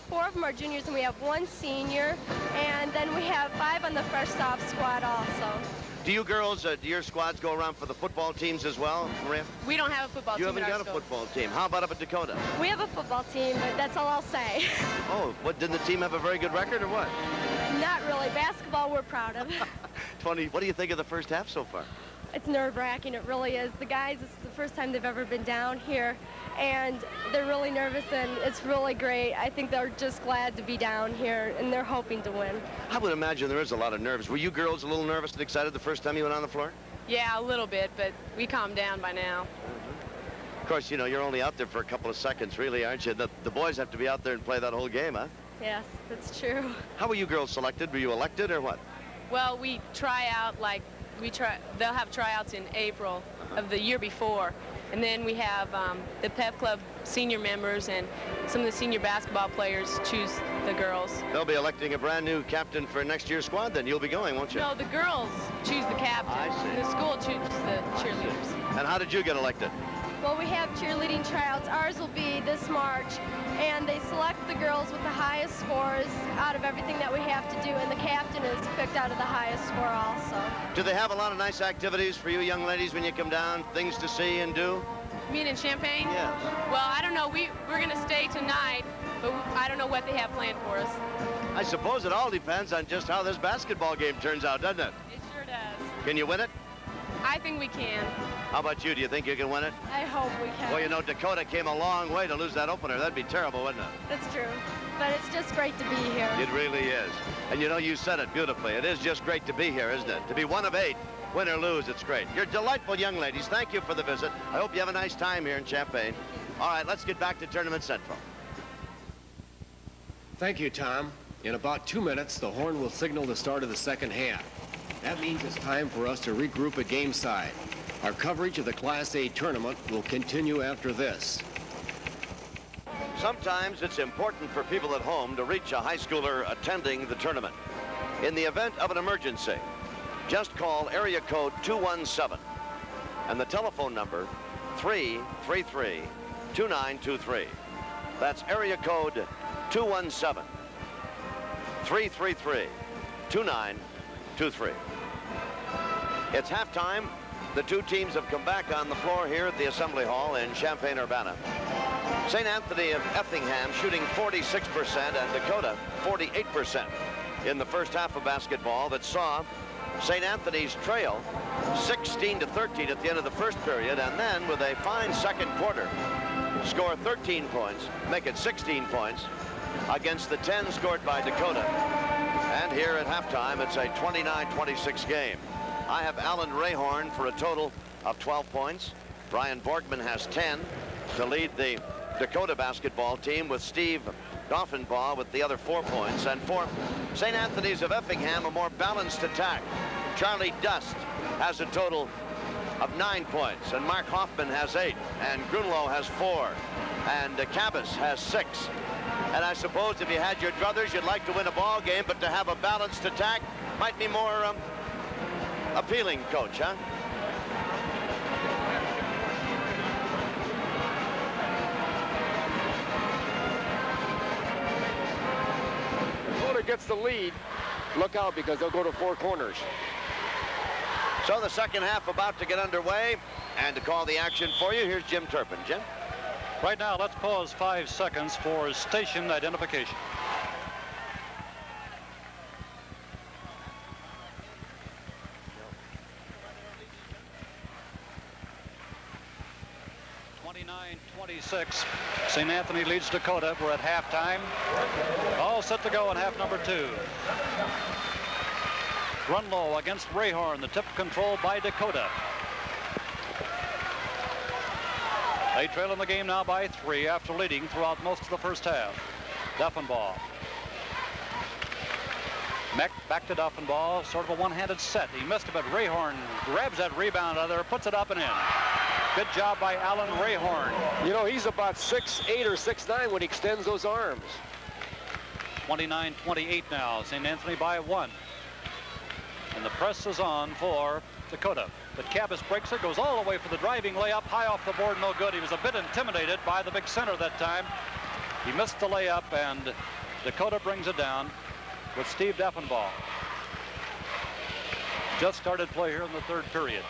Speaker 10: 4 of them are juniors, and we have 1 senior. And then we have 5 on the fresh soft squad also.
Speaker 1: Do you girls, do your squads go around for the football teams as well, Maria?
Speaker 9: We don't have a football team.
Speaker 1: You haven't got a football team. How about up at Dakota?
Speaker 10: We have a football team, but that's all I'll say.
Speaker 1: Oh, what, didn't the team have a very good record or what?
Speaker 10: Not really. Basketball, we're proud of.
Speaker 1: 20. What do you think of the first half so far?
Speaker 10: It's nerve-wracking. It really is. The guys, it's the first time they've ever been down here, and they're really nervous, and it's really great. I think they're just glad to be down here, and they're hoping to win.
Speaker 1: I would imagine there is a lot of nerves. Were you girls a little nervous and excited the first time you went on the floor?
Speaker 9: Yeah, a little bit, but we calmed down by now.
Speaker 1: Of course, you know, you're only out there for a couple of seconds, really, aren't you? The boys have to be out there and play that whole game, huh?
Speaker 10: Yes, that's true.
Speaker 1: How were you girls selected? Were you elected or what?
Speaker 9: Well, we try out they'll have tryouts in April of the year before. And then we have the pep club senior members and some of the senior basketball players choose the girls.
Speaker 1: They'll be electing a brand new captain for next year's squad, then you'll be going, won't you?
Speaker 9: No, the girls choose the captain.
Speaker 1: I see.
Speaker 9: The school chooses the cheerleaders.
Speaker 1: And how did you get elected?
Speaker 10: Well, we have cheerleading tryouts. Ours will be this March, and they select the girls with the highest scores out of everything that we have to do, and the captain is picked out of the highest score also.
Speaker 1: Do they have a lot of nice activities for you young ladies when you come down, things to see and do?
Speaker 9: You mean in Champaign?
Speaker 1: Yes.
Speaker 9: Well, I don't know. We're going to stay tonight, but I don't know what they have planned for us.
Speaker 1: I suppose it all depends on just how this basketball game turns out, doesn't it?
Speaker 9: It sure does.
Speaker 1: Can you win it?
Speaker 9: I think we can.
Speaker 1: How about you? Do you think you can win it?
Speaker 10: I hope we can.
Speaker 1: Well, you know, Dakota came a long way to lose that opener. That'd be terrible, wouldn't it?
Speaker 10: That's true. But it's just great to be here.
Speaker 1: It really is. And you know, you said it beautifully. It is just great to be here, isn't it? To be one of 8, win or lose, it's great. You're delightful young ladies. Thank you for the visit. I hope you have a nice time here in Champaign. All right, let's get back to Tournament Central.
Speaker 3: Thank you, Tom. In about 2 minutes, the horn will signal the start of the second half. That means it's time for us to regroup at game side. Our coverage of the Class A tournament will continue after this.
Speaker 1: Sometimes it's important for people at home to reach a high schooler attending the tournament. In the event of an emergency, just call area code 217 and the telephone number 333-2923. That's area code 217-333-2923. It's halftime. The two teams have come back on the floor here at the Assembly Hall in Champaign-Urbana. St. Anthony of Effingham shooting 46% and Dakota 48% in the first half of basketball that saw St. Anthony's trail 16-13 at the end of the first period, and then with a fine second quarter score 13 points, make it 16 points against the 10 scored by Dakota. And here at halftime, it's a 29-26 game. I have Alan Rayhorn for a total of 12 points. Brian Borgman has 10 to lead the Dakota basketball team, with Steve Goffenbaugh with the other 4 points. And for St. Anthony's of Effingham, a more balanced attack. Charlie Dust has a total of 9 points, and Mark Hoffman has 8, and Grunlow has 4, and Cabas has 6. And I suppose if you had your druthers, you'd like to win a ball game, but to have a balanced attack might be more appealing, Coach, huh?
Speaker 3: Dakota gets the lead. Look out, because they'll go to 4 corners.
Speaker 1: So the second half about to get underway, and to call the action for you, here's Jim Turpin. Jim?
Speaker 2: Right now, let's pause 5 seconds for station identification. St. Anthony leads Dakota. We're at halftime. All set to go in half number 2. Grunlow against Rayhorn. The tip controlled by Dakota. They trail in the game now by 3 after leading throughout most of the first half. Duffenbaugh. Back to Duffenbaugh. Sort of a one-handed set. He missed it, but Rayhorn grabs that rebound out of there, puts it up and in. Good job by Alan Rayhorn.
Speaker 3: You know, he's about 6'8" or 6'9" when he extends those arms.
Speaker 2: 29-28 now. St. Anthony by 1. And the press is on for Dakota. But Cabas breaks it, goes all the way for the driving layup. High off the board, no good. He was a bit intimidated by the big center that time. He missed the layup, and Dakota brings it down with Steve Duffenbaugh. Just started play here in the third period.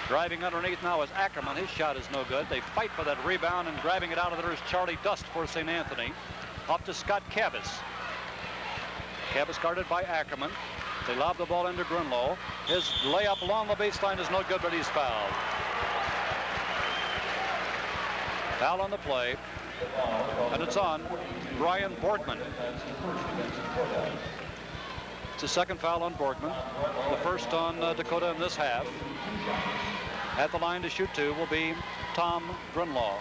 Speaker 2: Driving underneath now is Ackerman. His shot is no good. They fight for that rebound, and grabbing it out of there is Charlie Dust for St. Anthony. Up to Scott Cabas. Cabas guarded by Ackerman. They lob the ball into Grunlow. His layup along the baseline is no good, but he's fouled. Foul on the play. And it's on Brian Borgman. It's the second foul on Borgman. The first on Dakota in this half. At the line to shoot 2 will be Tom Grunlow.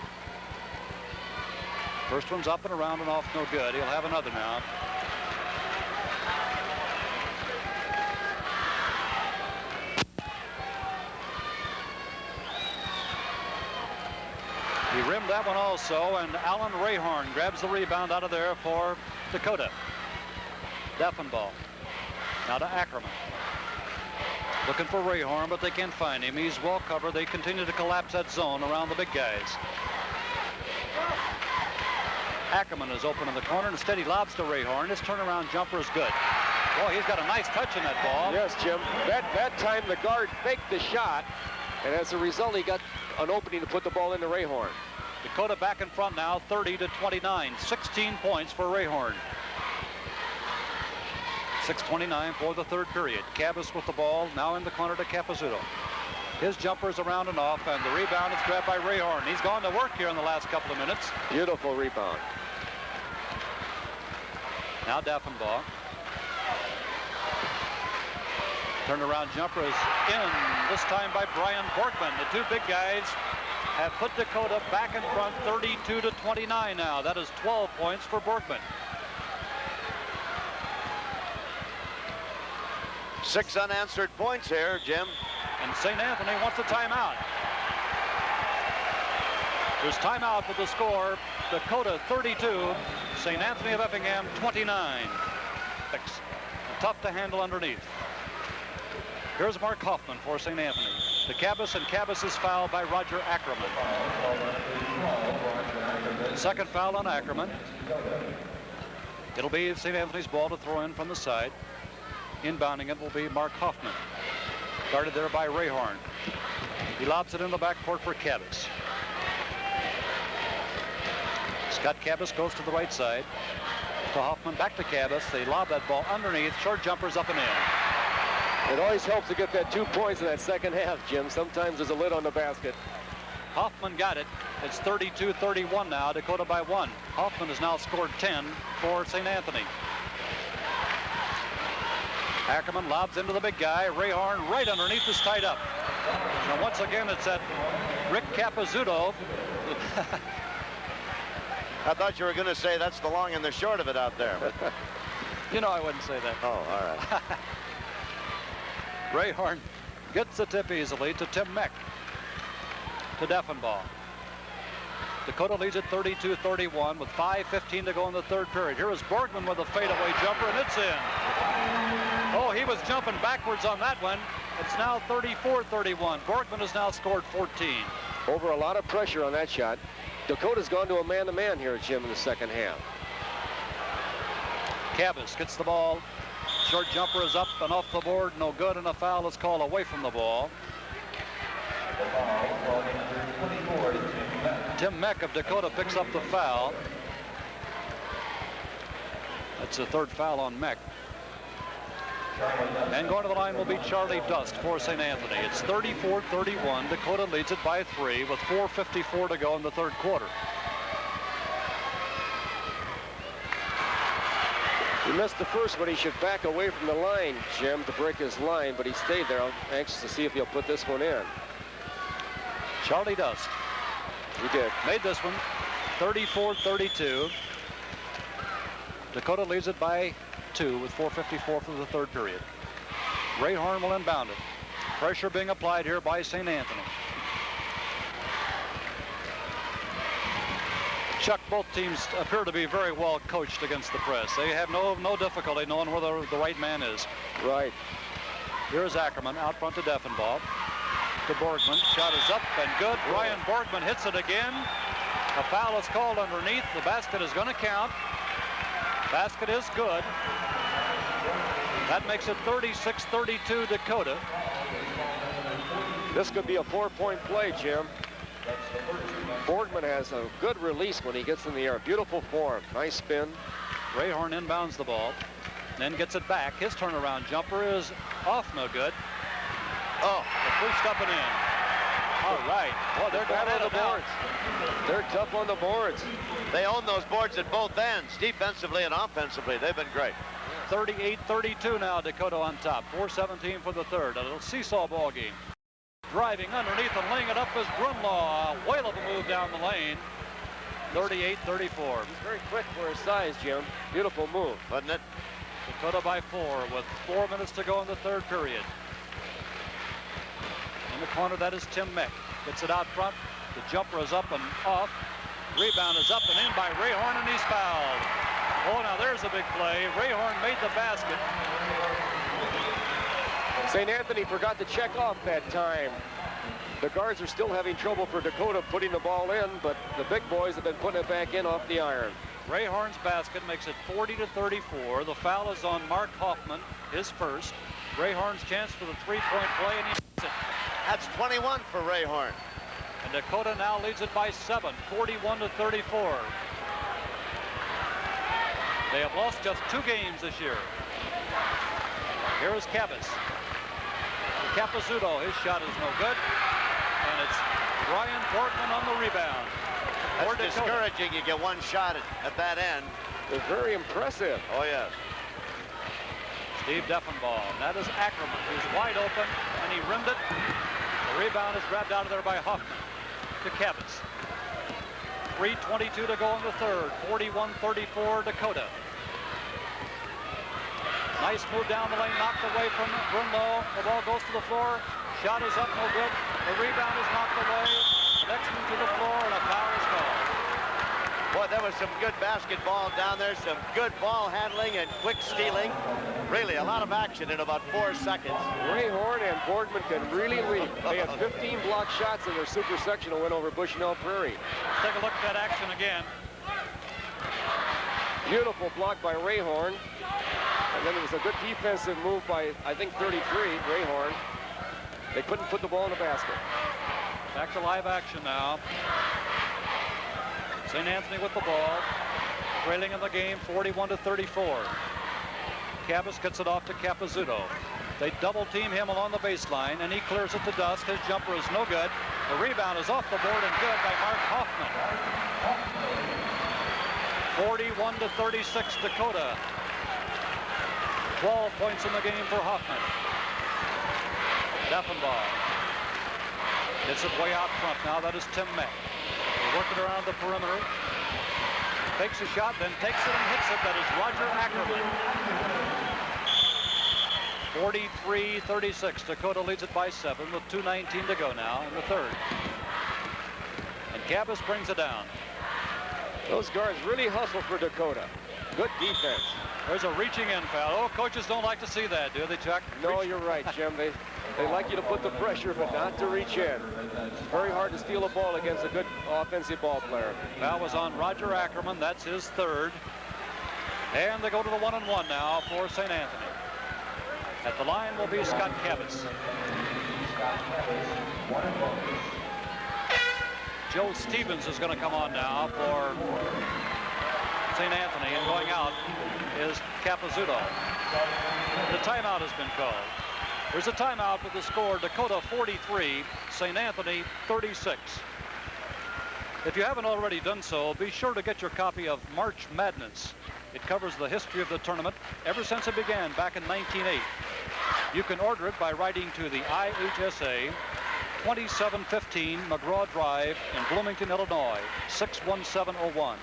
Speaker 2: First one's up and around and off, no good. He'll have another now. He rimmed that one also, and Alan Rayhorn grabs the rebound out of there for Dakota. Deffenbaugh. Now to Ackerman. Looking for Rayhorn, but they can't find him. He's well covered. They continue to collapse that zone around the big guys. Ackerman is open in the corner. Instead, he lobs to Rayhorn. His turnaround jumper is good. Boy, he's got a nice touch in that ball.
Speaker 3: Yes, Jim. That time the guard faked the shot, and as a result, he got an opening to put the ball into Rayhorn.
Speaker 2: Dakota back in front now, 30-29. 16 points for Rayhorn. 6:29 for the third period. Cabas with the ball, now in the corner to Capizzuto. His jumper's around and off, and the rebound is grabbed by Rayhorn. He's gone to work here in the last couple of minutes.
Speaker 3: Beautiful rebound.
Speaker 2: Now Deffenbaugh. Turnaround jumper is in, this time by Brian Borkman. The two big guys have put Dakota back in front, 32-29 now. That is 12 points for Borkman.
Speaker 1: 6 unanswered points here, Jim.
Speaker 2: And St. Anthony wants a timeout. There's timeout with the score. Dakota 32, St. Anthony of Effingham 29. Tough to handle underneath. Here's Mark Hoffman for St. Anthony. To Cabas, and Cabas is fouled by Roger Ackerman. Second foul on Ackerman. It'll be St. Anthony's ball to throw in from the side. Inbounding it will be Mark Hoffman. Guarded there by Rayhorn. He lobs it in the backcourt for Cabas. Scott Cabas goes to the right side. To Hoffman, back to Cabas. They lob that ball underneath. Short jumpers up and in.
Speaker 3: It always helps to get that 2 points in that second half, Jim. Sometimes there's a lid on the basket.
Speaker 2: Hoffman got it. It's 32-31 now. Dakota by 1. Hoffman has now scored 10 for St. Anthony. Ackerman lobs into the big guy. Rayhorn right underneath is tied up. Now once again, it's that Rick Capizzuto.
Speaker 1: I thought you were going to say that's the long and the short of it out there. But
Speaker 2: you know I wouldn't say that.
Speaker 1: Oh, all right.
Speaker 2: Rayhorn gets the tip easily to Tim Meck. To Deffenbaugh. Dakota leads at 32-31 with 5:15 to go in the third period. Here is Borgman with a fadeaway jumper, and it's in. Oh, he was jumping backwards on that one. It's now 34-31. Borgman has now scored 14.
Speaker 3: Over a lot of pressure on that shot. Dakota's gone to a man-to-man here, Jim, in the second half.
Speaker 2: Cabas gets the ball. Short jumper is up and off the board. No good, and a foul is called away from the ball. Tim Meck of Dakota picks up the foul. That's the third foul on Meck. And going to the line will be Charlie Dust for St. Anthony. It's 34-31. Dakota leads it by 3 with 4:54 to go in the third quarter.
Speaker 3: He missed the first one. He should back away from the line, Jim, to break his line, but he stayed there. I'm anxious to see if he'll put this one in.
Speaker 2: Charlie Dust.
Speaker 3: He did.
Speaker 2: Made this one 34-32. Dakota leads it by 2 with 4:54 for the third period. Rayhorn will inbound it. Pressure being applied here by St. Anthony. Chuck, both teams appear to be very well coached against the press. They have no difficulty knowing where the right man is.
Speaker 3: Right.
Speaker 2: Here's Ackerman out front to Deffenbaugh. To Borgman. Shot is up and good. Brian Borgman hits it again. A foul is called underneath. The basket is going to count. Basket is good. That makes it 36-32 Dakota.
Speaker 3: This could be a 4-point play, Jim. Borgman has a good release when he gets in the air. Beautiful form. Nice spin.
Speaker 2: Rayhorn inbounds the ball. Then gets it back. His turnaround jumper is off, no good. Oh, pushed up and in. All right. Well, they're going on the boards.
Speaker 3: They're tough on the boards.
Speaker 1: They own those boards at both ends, defensively and offensively. They've been great.
Speaker 2: 38-32 now, Dakota on top. 4:17 for the third. A little seesaw ball game. Driving underneath and laying it up is Brunlaw. A whale of a move down the lane. 38-34.
Speaker 3: He's very quick for his size, Jim. Beautiful move,
Speaker 1: wasn't it?
Speaker 2: Dakota by 4 with 4 minutes to go in the third period. In the corner, that is Tim Meck. Gets it out front. The jumper is up and off. Rebound is up and in by Rayhorn, and he's fouled. Oh, now there's a big play. Rayhorn made the basket.
Speaker 3: St. Anthony forgot to check off that time. The guards are still having trouble for Dakota putting the ball in, but the big boys have been putting it back in off the iron.
Speaker 2: Rayhorn's basket makes it 40-34. The foul is on Mark Hoffman, his first. Rayhorn's chance for the three-point play, and he hits it.
Speaker 1: That's 21 for Rayhorn.
Speaker 2: And Dakota now leads it by 7, 41-34. They have lost just 2 games this year. Here is Cabas. Capizzuto, his shot is no good. And it's Brian Portman on the rebound.
Speaker 1: That's discouraging. You get one shot at that end.
Speaker 3: They're very impressive.
Speaker 1: Oh, yes.
Speaker 2: Steve Deffenbaugh. And that is Ackerman, who's wide open, and he rimmed it. The rebound is grabbed out of there by Hoffman to Cabas. 3:22 to go in the third. 41-34 Dakota. Nice move down the lane, knocked away from Brunlow. The ball goes to the floor. Shot is up, no good. The rebound is knocked away. Next one to the floor, and a foul is called.
Speaker 1: Boy, there was some good basketball down there, some good ball handling and quick stealing. Really, a lot of action in about 4 seconds.
Speaker 3: Rayhorn and Boardman can really lead. They have 15 block shots in their super sectional win over Bushnell Prairie.
Speaker 2: Let's take a look at that action again.
Speaker 3: Beautiful block by Rayhorn. And then it was a good defensive move by, I think, 33, Rayhorn. They couldn't put the ball in the basket.
Speaker 2: Back to live action now. St. Anthony with the ball. Trailing in the game 41-34. Cabas gets it off to Capizzuto. They double team him along the baseline, and he clears it to dust. His jumper is no good. The rebound is off the board and good by Mark Hoffman. 41-36 Dakota. 12 points in the game for Hoffman. Deffenbaugh gets it way out front now. That is Tim Mack. They work it around the perimeter. Takes a shot, then takes it and hits it. That is Roger Ackerman. 43-36. Dakota leads it by 7 with 2:19 to go now in the third. And Cabas brings it down.
Speaker 3: Those guards really hustle for Dakota. Good defense.
Speaker 2: There's a reaching in foul. Oh, coaches don't like to see that, do they, Chuck?
Speaker 3: No, you're right, Jim. They like you to put the pressure, but not to reach in. It's very hard to steal a ball against a good offensive ball player.
Speaker 2: Foul was on Roger Ackerman. That's his third. And they go to the 1-and-1 now for St. Anthony. At the line will be Scott Cabas. Joe Stevens is going to come on now for St. Anthony, and going out is Capizzuto. The timeout has been called. There's a timeout with the score Dakota 43, St. Anthony 36. If you haven't already done so, be sure to get your copy of March Madness. It covers the history of the tournament ever since it began back in 1908. You can order it by writing to the IHSA, 2715 McGraw Drive in Bloomington, Illinois, 61701.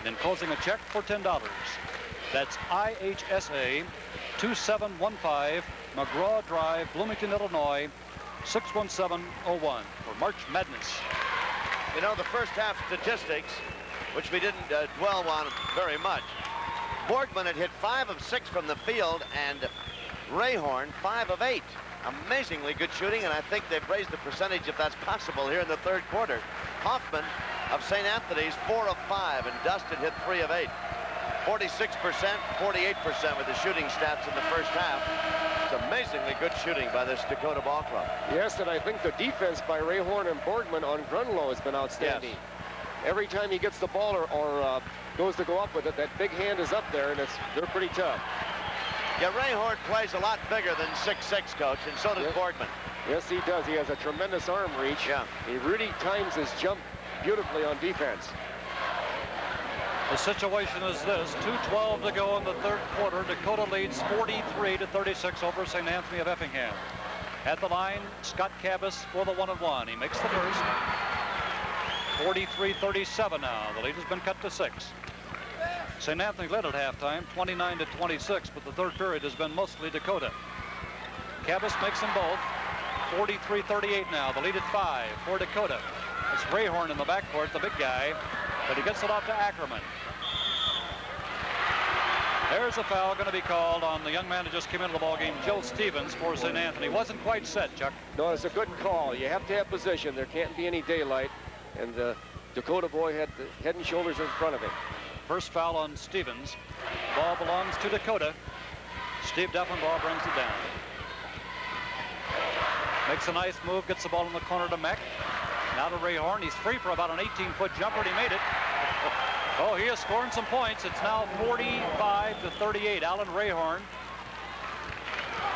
Speaker 2: And enclosing a check for $10. That's IHSA, 2715 McGraw Drive, Bloomington, Illinois, 61701 for March Madness.
Speaker 1: You know, the first half statistics, which we didn't dwell on very much. Borgman had hit 5 of 6 from the field, and Rayhorn 5 of 8. Amazingly good shooting, and I think they've raised the percentage, if that's possible, here in the third quarter. Hoffman of St. Anthony's 4 of 5, and Dustin hit 3 of 8. 46%, 48% with the shooting stats in the first half. It's amazingly good shooting by this Dakota ball club.
Speaker 3: Yes, and I think the defense by Rayhorn and Borgman on Grunlow has been outstanding.
Speaker 1: Yes.
Speaker 3: Every time he gets the ball or goes to go up with it, that big hand is up there, and they're pretty tough.
Speaker 1: Yeah, Rayhorn plays a lot bigger than 6'6", Coach, and so does Borgman.
Speaker 3: Yes, he does. He has a tremendous arm reach.
Speaker 1: Yeah.
Speaker 3: He really times his jump beautifully on defense.
Speaker 2: The situation is this: 2:12 to go in the third quarter. Dakota leads 43-36 over St. Anthony of Effingham. At the line, Scott Cabas for the 1-and-1. He makes the first. 43-37 now. The lead has been cut to 6. St. Anthony led at halftime, 29-26, but the third period has been mostly Dakota. Cabas makes them both. 43-38 now. The lead at 5 for Dakota. It's Rayhorn in the backcourt, the big guy, but he gets it off to Ackerman. There's a foul going to be called on the young man who just came into the ballgame, Joe Stevens, for St. Anthony. Wasn't quite set, Chuck.
Speaker 3: No, it's a good call. You have to have position. There can't be any daylight. And the Dakota boy had the head and shoulders in front of him.
Speaker 2: First foul on Stevens. Ball belongs to Dakota. Steve Deffenbaugh brings it down. Makes a nice move, gets the ball in the corner to Meck. Now to Rayhorn. He's free for about an 18-foot jumper, and he made it. Oh, he is scoring some points. It's now 45-38. Alan Rayhorn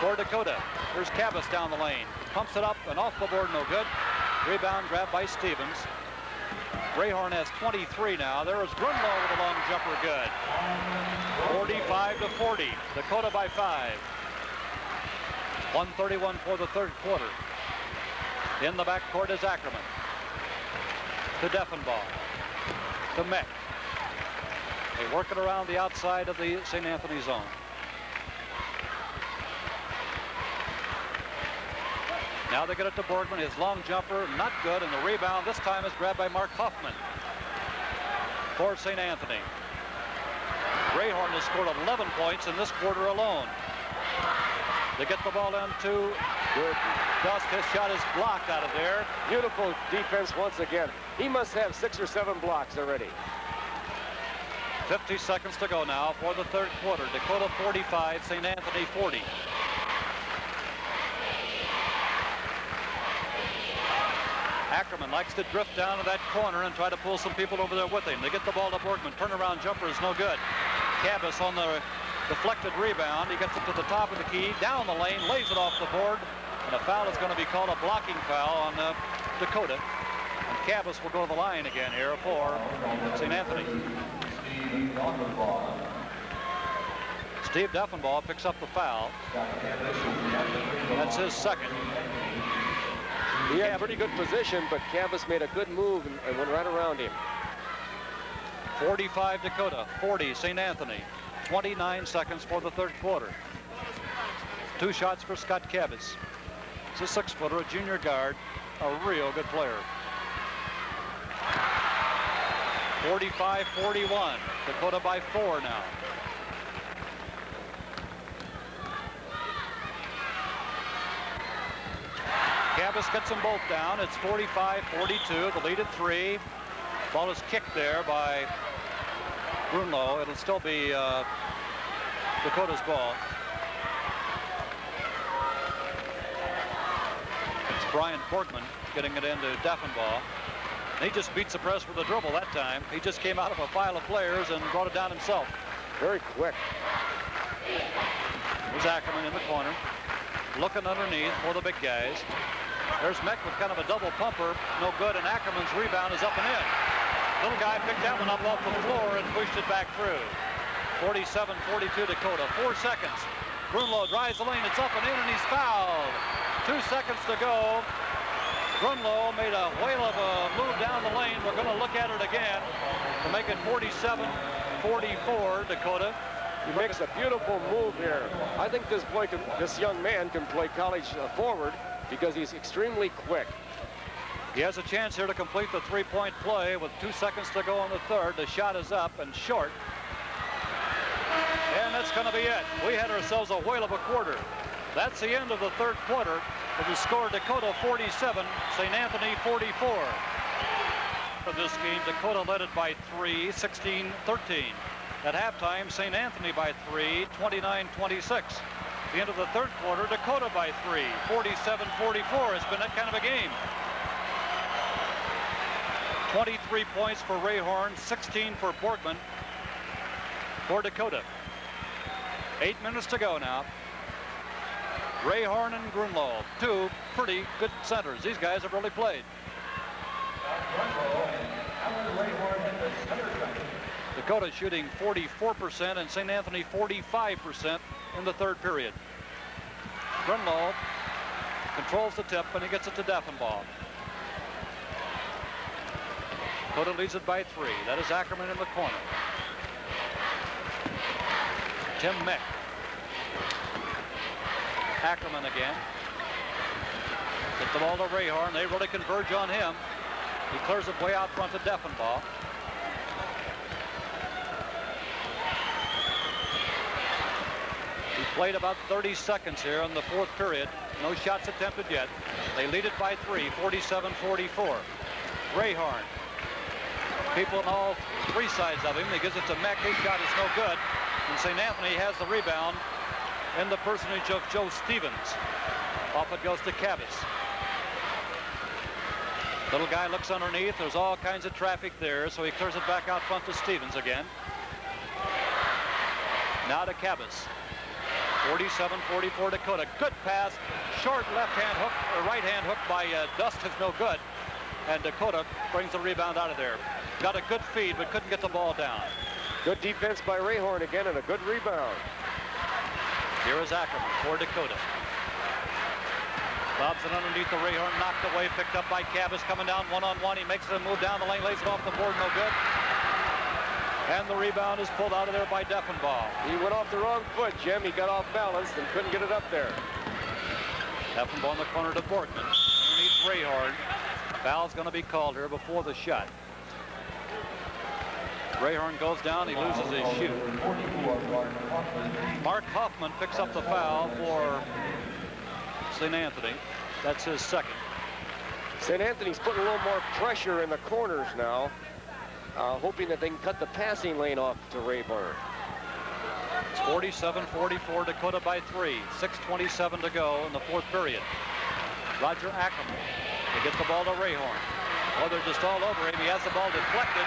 Speaker 2: for Dakota. There's Cabas down the lane. Pumps it up and off the board, no good. Rebound grabbed by Stevens. Rayhorn has 23 now. There is Grunlow with a long jumper, good. 45-40. Dakota by 5. 1:31 for the third quarter. In the backcourt is Ackerman. To Deffenbaugh. To Meck. They work it around the outside of the St. Anthony zone. Now they get it to Borgman. His long jumper, not good, and the rebound this time is grabbed by Mark Hoffman for St. Anthony. Rayhorn has scored 11 points in this quarter alone. They get the ball into Dusk. His shot is blocked out of there.
Speaker 3: Beautiful defense once again. He must have 6 or 7 blocks already.
Speaker 2: 50 seconds to go now for the third quarter. Dakota 45, St. Anthony 40. Ackerman likes to drift down to that corner and try to pull some people over there with him. They get the ball to Borgman. Turnaround jumper is no good. Cabas on the deflected rebound. He gets it to the top of the key, down the lane, lays it off the board, and a foul is going to be called, a blocking foul on Dakota. And Cabas will go to the line again here for St. Anthony. Steve Deffenbaugh picks up the foul. That's his second.
Speaker 3: He had pretty good position, but Cabas made a good move and went right around him.
Speaker 2: 45 Dakota, 40 St. Anthony. 29 seconds for the third quarter. 2 shots for Scott Cabas. He's a 6-footer, a junior guard, a real good player. 45-41. Dakota by 4 now. Cabas gets them both down. It's 45-42. The lead at 3. Ball is kicked there by Grunlow. It'll still be Dakota's ball. It's Brian Borgman getting it into Deffenbaugh. He just beats the press with a dribble that time. He just came out of a file of players and brought it down himself.
Speaker 3: Very quick.
Speaker 2: There's Ackerman in the corner, looking underneath for the big guys. There's Meck with kind of a double pumper, no good, and Ackerman's rebound is up and in. Little guy picked that one up off the floor and pushed it back through. 47-42 Dakota. 4 seconds. Grunlow drives the lane. It's up and in, and he's fouled. 2 seconds to go. Grunlow made a whale of a move down the lane. We're going to look at it again to make it 47-44 Dakota.
Speaker 3: He makes a beautiful move here. I think this young man can play college forward because he's extremely quick.
Speaker 2: He has a chance here to complete the 3-point play with 2 seconds to go in the third. The shot is up and short. And that's going to be it. We had ourselves a whale of a quarter. That's the end of the third quarter with the score Dakota 47, St. Anthony 44. For this game, Dakota led it by 3, 16-13. At halftime, St. Anthony by 3, 29-26. The end of the third quarter, Dakota by 3, 47-44. It's been that kind of a game. 23 points for Rayhorn, 16 for Borgman for Dakota. 8 minutes to go now. Rayhorn and Grunlow, 2 pretty good centers. These guys have really played. Dakota shooting 44% and St. Anthony 45% in the third period. Grunlow controls the tip and he gets it to Deffenbaugh. Dakota leads it by 3. That is Ackerman in the corner. Tim Meck. Ackerman again. Get the ball to Rayhorn. They really converge on him. He clears it way out front to Deffenbaugh. He played about 30 seconds here in the fourth period. No shots attempted yet. They lead it by 3, 47-44. Rayhorn. People on all three sides of him. He gives it to Meck. His shot is no good. And St. Anthony has the rebound in the personage of Joe Stevens. Off it goes to Cabas. Little guy looks underneath. There's all kinds of traffic there, so he clears it back out front to Stevens again. Now to Cabas. 47-44 Dakota. Good pass. Short left-hand hook, or right-hand hook by Dust is no good. And Dakota brings the rebound out of there. Got a good feed, but couldn't get the ball down.
Speaker 3: Good defense by Rayhorn again, and a good rebound.
Speaker 2: Here is Ackerman for Dakota. Lobs it underneath the Rayhorn, knocked away, picked up by Cabas, coming down one-on-one. He makes it move down the lane, lays it off the board, no good. And the rebound is pulled out of there by Deffenbaugh.
Speaker 3: He went off the wrong foot, Jim. He got off balance and couldn't get it up there.
Speaker 2: Deffenbaugh in the corner to Borkman. Underneath Rayhorn. Foul's going to be called here before the shot. Rayhorn goes down, he loses his shoe. Mark Hoffman picks up the foul for St. Anthony. That's his second.
Speaker 3: St. Anthony's putting a little more pressure in the corners now, hoping that they can cut the passing lane off to Rayburn.
Speaker 2: It's 47-44, Dakota by 3. 6:27 to go in the fourth period. Roger Ackerman. He gets the ball to Rayhorn. Oh, they're just all over him. He has the ball deflected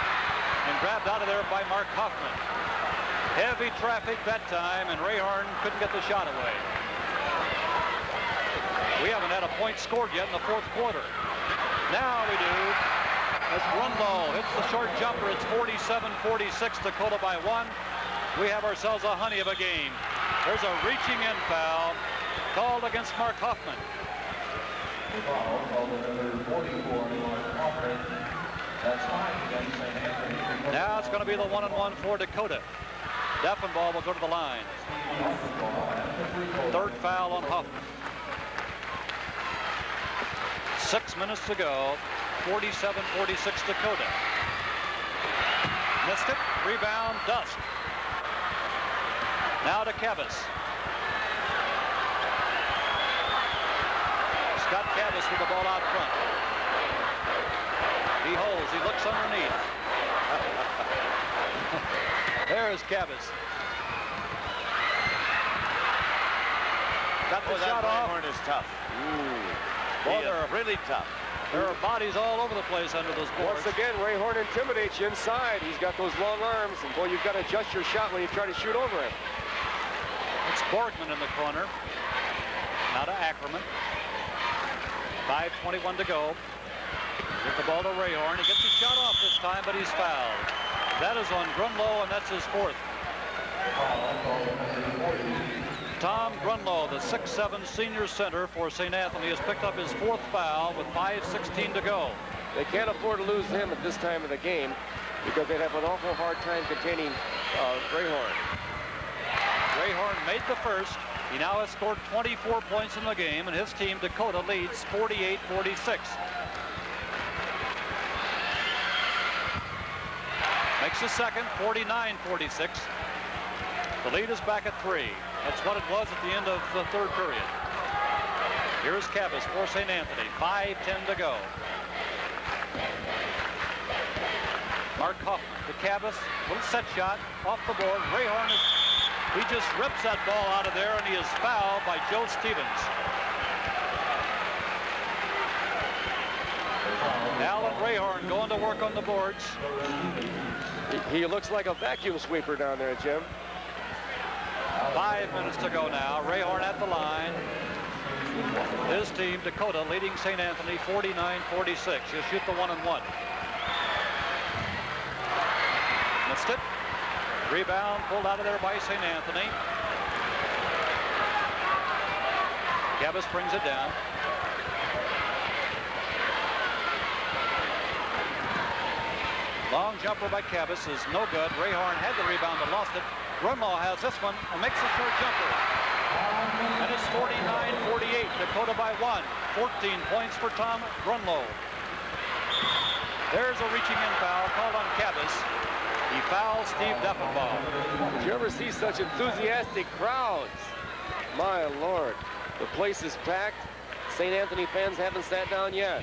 Speaker 2: and grabbed out of there by Mark Hoffman. Heavy traffic that time, and Rayhorn couldn't get the shot away. We haven't had a point scored yet in the fourth quarter. Now we do. As Grunlow hits the short jumper, it's 47-46, Dakota by 1. We have ourselves a honey of a game. There's a reaching in foul called against Mark Hoffman. Now it's going to be the 1-on-1 for Dakota. Deffenbaugh will go to the line. Third foul on Hoffman. 6 minutes to go. 47-46 Dakota. Missed it. Rebound, Dust. Now to Cabas. Scott Cabas with the ball out front. He holds. He looks underneath. There is Cabas. Got the shot off.
Speaker 1: Rayhorn is tough.
Speaker 2: Ooh.
Speaker 1: Boy, they're really tough.
Speaker 2: There are bodies all over the place under those boards.
Speaker 3: Once again, Rayhorn intimidates you inside. He's got those long arms, and boy, you've got to adjust your shot when you try to shoot over him.
Speaker 2: It's Borgman in the corner. Now to Ackerman. 5:21 to go. Get the ball to Rayhorn. He gets his shot off this time, but he's fouled. That is on Grunlow, and that's his fourth. Tom Grunlow, the 6'7" senior center for St. Anthony, has picked up his fourth foul with 5:16 to go.
Speaker 3: They can't afford to lose him at this time of the game because they'd have an awful hard time containing Rayhorn.
Speaker 2: Rayhorn made the first. He now has scored 24 points in the game, and his team, Dakota, leads 48-46. Makes the second, 49-46. The lead is back at 3. That's what it was at the end of the third period. Here's Cabas for St. Anthony. 5:10 to go. Mark Hoffman to Cabas. Little set shot off the board. Rayhorn he just rips that ball out of there, and he is fouled by Joe Stevens. Alan Rayhorn going to work on the boards.
Speaker 3: He looks like a vacuum sweeper down there, Jim.
Speaker 2: 5 minutes to go now. Rayhorn at the line. His team, Dakota, leading St. Anthony 49-46. He'll shoot the 1-and-1. Missed it. Rebound pulled out of there by St. Anthony. Cabas brings it down. Long jumper by Cabas is no good. Rayhorn had the rebound but lost it. Grunlow has this one and makes a short jumper. And it's 49-48. Dakota by 1. 14 points for Tom Grunlow. There's a reaching in foul called on Cabas. He fouls Steve Defenbaugh.
Speaker 11: Did you ever see such enthusiastic crowds? My Lord, the place is packed. St. Anthony fans haven't sat down yet.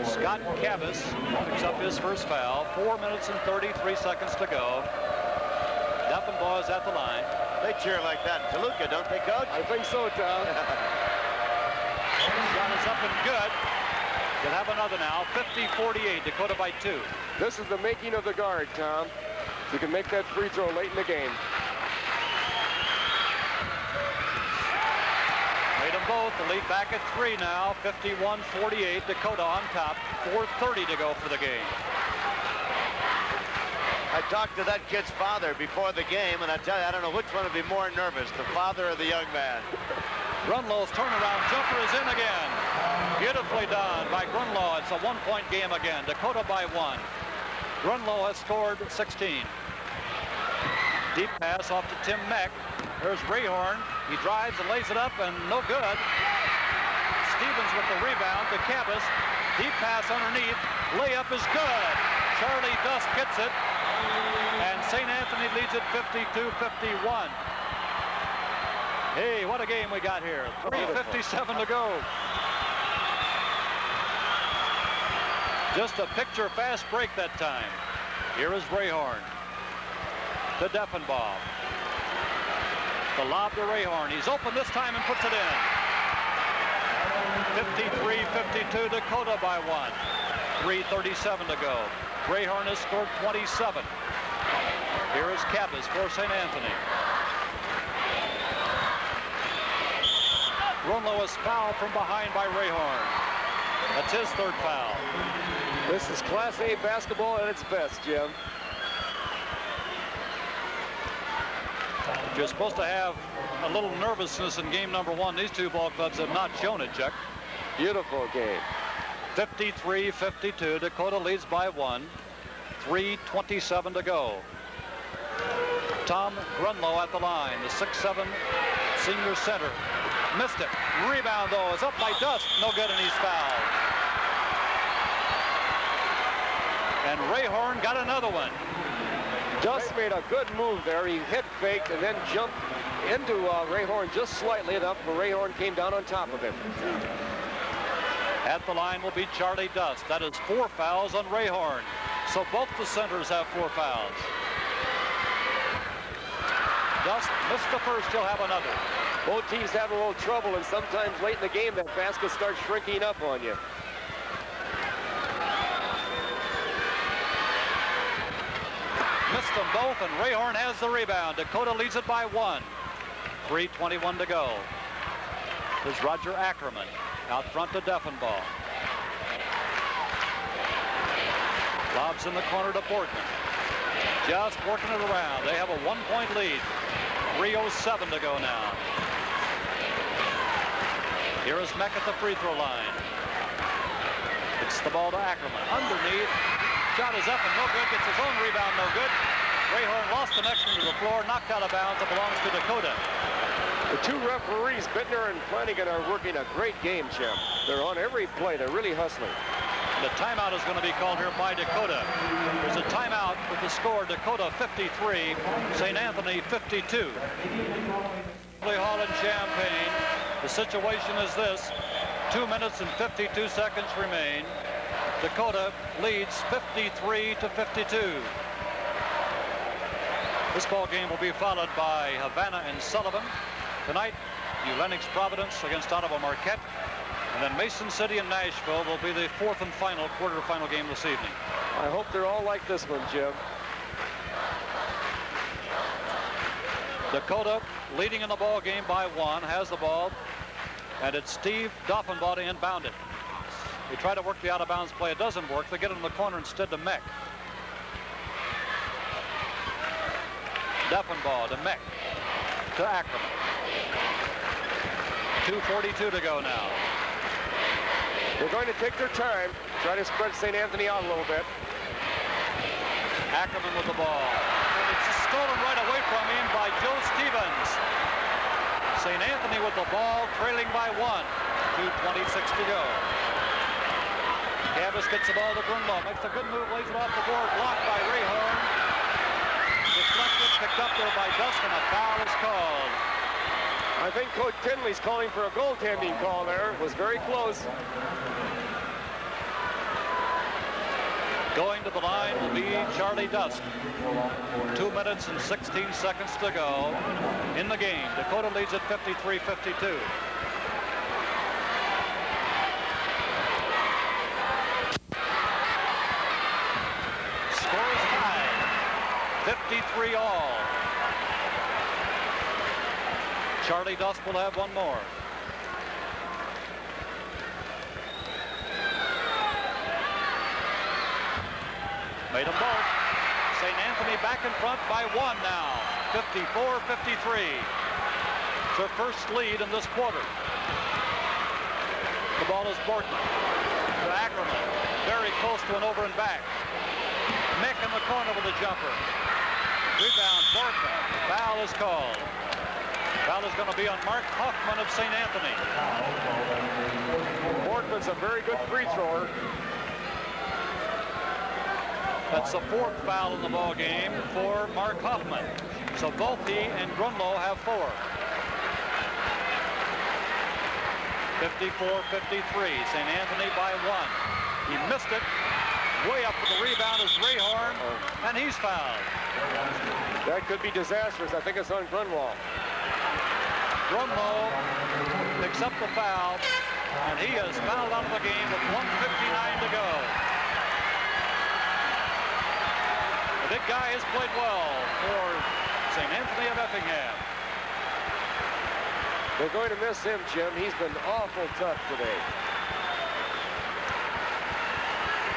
Speaker 2: Scott Cabas picks up his first foul. 4 minutes and 33 seconds to go. Defenbaugh is at the line.
Speaker 5: They cheer like that in Toluca, don't they, Coach?
Speaker 11: I think so, Tom.
Speaker 2: Shot is up and good. Can have another now. 50-48, Dakota by 2.
Speaker 11: This is the making of the guard, Tom. You can make that free throw late in the game.
Speaker 2: Made them both. The lead back at 3 now. 51-48, Dakota on top. 4:30 to go for the game.
Speaker 5: I talked to that kid's father before the game, and I tell you, I don't know which one would be more nervous, the father or the young man.
Speaker 2: Grunlow's turnaround jumper is in again. Beautifully done by Grunlow. It's a 1-point game again. Dakota by 1. Grunlow has scored 16. Deep pass off to Tim Meck. There's Rayhorn. He drives and lays it up, and no good. Stevens with the rebound to Cabas. Deep pass underneath. Layup is good. Charlie Dust gets it. And St. Anthony leads it 52-51. Hey, what a game we got here. 3:57 to go. Just a picture fast break that time. Here is Rayhorn to Defenbaugh. The lob to Rayhorn. He's open this time and puts it in. 53-52, Dakota by 1. 3:37 to go. Rayhorn has scored 27. Here is Cabas for St. Anthony. Grunlow is fouled from behind by Rayhorn. That's his third foul.
Speaker 11: This is Class A basketball at its best, Jim.
Speaker 2: You're supposed to have a little nervousness in game number 1. These two ball clubs have not shown it, Chuck.
Speaker 11: Beautiful game.
Speaker 2: 53-52. Dakota leads by 1. 3:27 to go. Tom Grunlow at the line, the 6'7" senior center. Missed it. Rebound, though, is up by Dust. No good, and he's fouled. And Rayhorn got another one.
Speaker 11: Dust made a good move there. He head faked and then jumped into Rayhorn just slightly enough where Rayhorn came down on top of him.
Speaker 2: At the line will be Charlie Dust. That is 4 fouls on Rayhorn. So both the centers have 4 fouls. Dust missed the first, he'll have another.
Speaker 11: Both teams have a little trouble, and sometimes late in the game that basket starts shrinking up on you.
Speaker 2: Missed them both, and Rayhorn has the rebound. Dakota leads it by 1. 3:21 to go. There's Roger Ackerman out front to Defenbaugh. Lobs in the corner to Boardman. Just working it around. They have a 1-point lead. 3:07 to go now. Here is Meck at the free throw line. It's the ball to Ackerman. Underneath. Shot is up and no good. Gets his own rebound, no good. Rayhorn lost the next one to the floor. Knocked out of bounds. It belongs to Dakota.
Speaker 11: The two referees, Bittner and Flanagan, are working a great game, Jim. They're on every play. They're really hustling.
Speaker 2: The timeout is going to be called here by Dakota. There's a timeout with the score Dakota 53, St. Anthony 52. Hall in Champaign. The situation is this. 2 minutes and 52 seconds remain. Dakota leads 53-52. This ball game will be followed by Havana and Sullivan. Tonight, New Lenox Providence against Ottawa Marquette. And then Mason City and Nashville will be the 4th and final quarterfinal game this evening.
Speaker 11: I hope they're all like this one, Jim.
Speaker 2: Dakota leading in the ball game by 1, has the ball, and it's Steve Defenbaugh to inbound it. They try to work the out-of-bounds play. It doesn't work. They get it in the corner instead to Meck. Defenbaugh to Meck to Ackerman. 2:42 to go now.
Speaker 11: They're going to take their time, try to spread St. Anthony out a little bit.
Speaker 2: Ackerman with the ball. It's stolen right away from him by Joe Stevens. St. Anthony with the ball, trailing by 1. 2:26 to go. Cabas gets the ball to Grunlow. Makes a good move, lays it off the board. Blocked by Rayhorn. Deflected, picked up there by Dustin. A foul is called.
Speaker 11: I think Coach Tinley's calling for a goaltending call there. It was very close.
Speaker 2: Going to the line will be Charlie Dust. 2 minutes and 16 seconds to go in the game. Dakota leads at 53-52. Score is tied. 53 all. Charlie Dust will have one more. Made them both. St. Anthony back in front by 1 now. 54-53. It's their first lead in this quarter. The ball is Bortman to Ackerman. Very close to an over and back. Mick in the corner with a jumper. Rebound, Bortman. Foul is called. Foul is going to be on Mark Hoffman of St. Anthony.
Speaker 11: Bortman's a very good free thrower.
Speaker 2: That's the 4th foul in the ball game for Mark Hoffman. So both he and Grunlow have 4. 54-53. St. Anthony by 1. He missed it. Way up for the rebound is Rayhorn, and he's fouled.
Speaker 11: That could be disastrous. I think it's on Grunlow.
Speaker 2: Grunlow picks up the foul, and he is fouled out of the game with 1:59 to go. The big guy has played well for St. Anthony of Effingham.
Speaker 11: They're going to miss him, Jim. He's been awful tough today.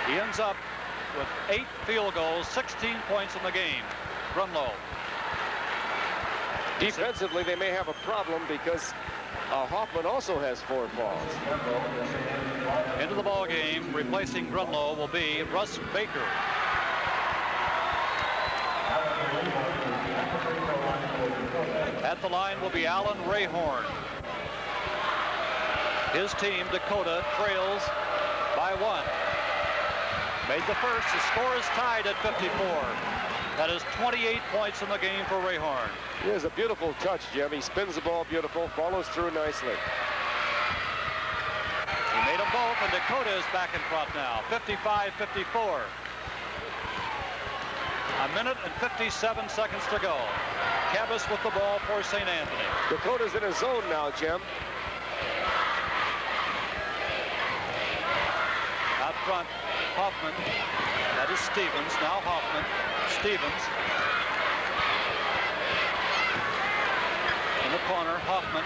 Speaker 2: He ends up with 8 field goals, 16 points in the game. Grunlow.
Speaker 11: Defensively, they may have a problem because Hoffman also has 4 fouls.
Speaker 2: Into the ball game, replacing Grunlow will be Russ Baker. At the line will be Alan Rayhorn. His team, Dakota, trails by 1. Made the first. The score is tied at 54. That is 28 points in the game for Rayhorn.
Speaker 11: He has a beautiful touch, Jim. He spins the ball beautiful, follows through nicely.
Speaker 2: He made them both, and Dakota is back in front now. 55-54. A minute and 57 seconds to go. Cabas with the ball for St. Anthony.
Speaker 11: Dakota's in his zone now, Jim.
Speaker 2: Out front, Hoffman. That is Stevens. Now Hoffman. Stevens. In the corner, Hoffman.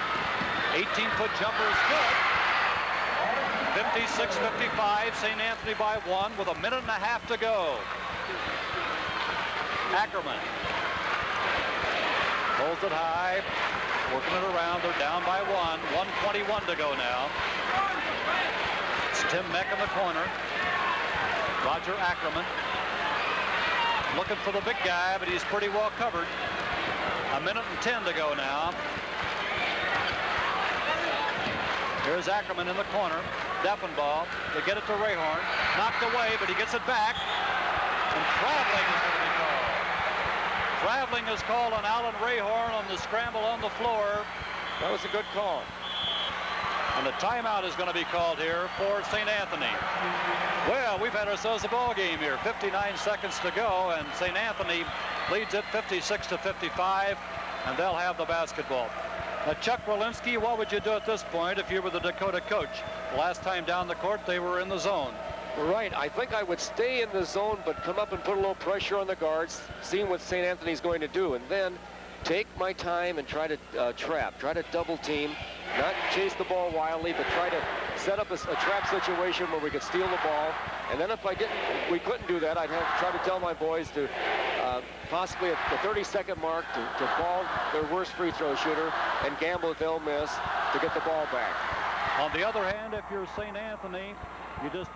Speaker 2: 18-foot jumper is good. 56-55. St. Anthony by 1 with a minute and a half to go. Ackerman holds it high, working it around. They're down by 1. 1:21 to go now. It's Tim Meck in the corner. Roger Ackerman looking for the big guy, but he's pretty well covered. A minute and 10 to go now. Here's Ackerman in the corner. Defenball. They get it to Rayhorn. Knocked away, but he gets it back. And traveling is going to be called. Traveling is called on Alan Rayhorn on the scramble on the floor.
Speaker 11: That was a good call.
Speaker 2: And the timeout is going to be called here for St. Anthony. Well, we've had ourselves a ball game here. 59 seconds to go, and St. Anthony leads it 56-55, and they'll have the basketball. Now, Chuck Rolinski, what would you do at this point if you were the Dakota coach? Last time down the court, they were in the zone.
Speaker 11: Right. I think I would stay in the zone, but come up and put a little pressure on the guards, seeing what St. Anthony's going to do, and then take my time and try to trap, try to double team, not chase the ball wildly, but try to set up a trap situation where we could steal the ball. And then if we couldn't do that, I'd have to try to tell my boys to possibly at the 30-second mark to ball their worst free throw shooter and gamble that they'll miss to get the ball back.
Speaker 2: On the other hand, if you're St. Anthony, you just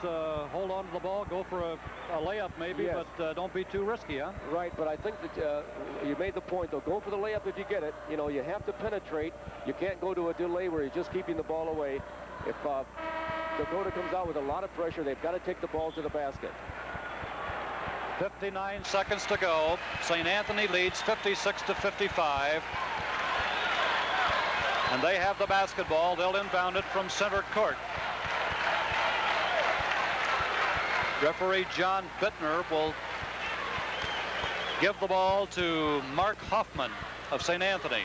Speaker 2: hold on to the ball, go for a layup maybe, yes. But don't be too risky, huh?
Speaker 11: Right, but I think that you made the point, though. Go for the layup if you get it. You know, you have to penetrate. You can't go to a delay where you're just keeping the ball away. If Dakota comes out with a lot of pressure. They've got to take the ball to the basket.
Speaker 2: 59 seconds to go. St. Anthony leads 56-55. And they have the basketball. They'll inbound it from center court. Referee John Bittner will give the ball to Mark Hoffman of St. Anthony.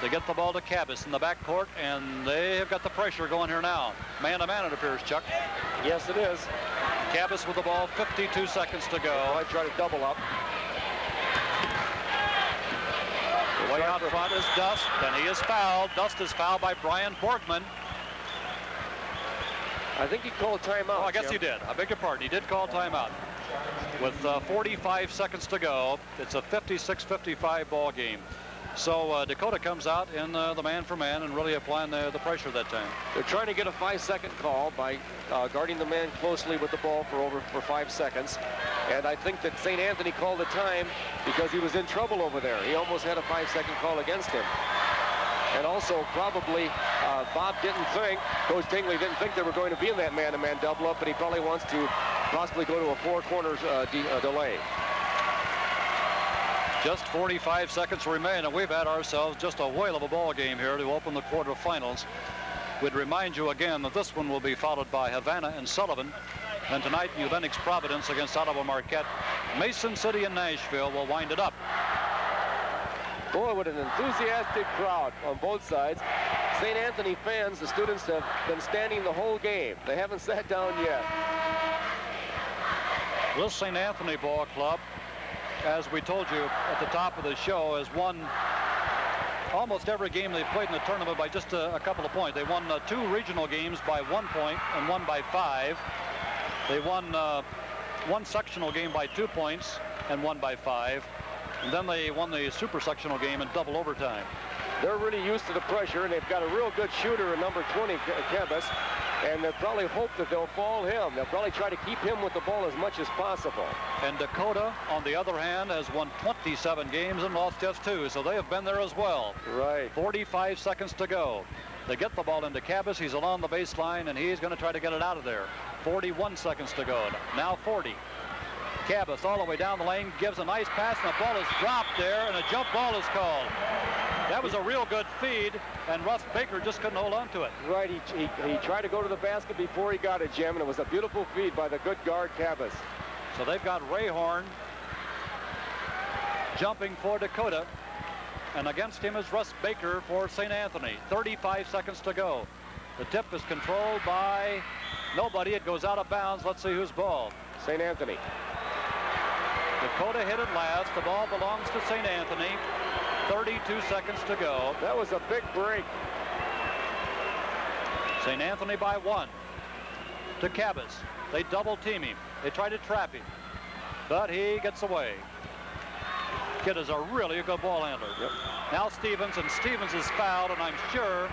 Speaker 2: They get the ball to Cabas in the backcourt, and they have got the pressure going here now. Man-to-man, it appears, Chuck.
Speaker 11: Yes, it is.
Speaker 2: Cabas with the ball, 52 seconds to go.
Speaker 11: I try to double up.
Speaker 2: Way out front is Dust, and he is fouled. Dust is fouled by Brian Borgman.
Speaker 11: I think he called timeout.
Speaker 2: Oh, I guess
Speaker 11: Jim.
Speaker 2: he did. I beg your pardon. He did call timeout. With 45 seconds to go, it's a 56-55 ball game. So Dakota comes out in the man-for-man and really applying the pressure that time.
Speaker 11: They're trying to get a 5-second call by guarding the man closely with the ball for 5 seconds. And I think that St. Anthony called the time because he was in trouble over there. He almost had a 5-second call against him. And also probably Bob didn't think, Coach Tingley didn't think they were going to be in that man-to-man double-up, but he probably wants to possibly go to a 4 corners delay.
Speaker 2: Just 45 seconds remain, and we've had ourselves just a whale of a ball game here to open the quarterfinals. We'd remind you again that this one will be followed by Havana and Sullivan. And tonight, New Lenox Providence against Ottawa Marquette. Mason City and Nashville will wind it up.
Speaker 11: Boy, what an enthusiastic crowd on both sides. St. Anthony fans, the students have been standing the whole game. They haven't sat down yet.
Speaker 2: This St. Anthony ball club, as we told you at the top of the show, has won almost every game they've played in the tournament by just a couple of points. They won 2 regional games by 1 point and 1 by 5. They won 1 sectional game by 2 points and 1 by 5. And then they won the super sectional game in double overtime.
Speaker 11: They're really used to the pressure, and they've got a real good shooter in number 20, Cabas, and they'll probably hope that they'll foul him. They'll probably try to keep him with the ball as much as possible.
Speaker 2: And Dakota, on the other hand, has won 27 games and lost just 2, so they have been there as well.
Speaker 11: Right.
Speaker 2: 45 seconds to go. They get the ball into Cabas. He's along the baseline, and he's going to try to get it out of there. 41 seconds to go. Now 40. Cabas all the way down the lane, gives a nice pass, and the ball is dropped there, and a jump ball is called. That was a real good feed, and Russ Baker just couldn't hold on to it.
Speaker 11: Right, he tried to go to the basket before he got it, Jim, and it was a beautiful feed by the good guard, Cabas.
Speaker 2: So they've got Ray Horn jumping for Dakota, and against him is Russ Baker for St. Anthony. 35 seconds to go. The tip is controlled by nobody. It goes out of bounds. Let's see whose ball.
Speaker 11: St. Anthony.
Speaker 2: Dakota hit it last. The ball belongs to St. Anthony. 32 seconds to go.
Speaker 11: That was a big break.
Speaker 2: St. Anthony by 1 to Cabas. They double team him. They try to trap him, but he gets away. Kid is a really good ball handler.
Speaker 11: Yep.
Speaker 2: Now Stevens, and Stevens is fouled, and I'm sure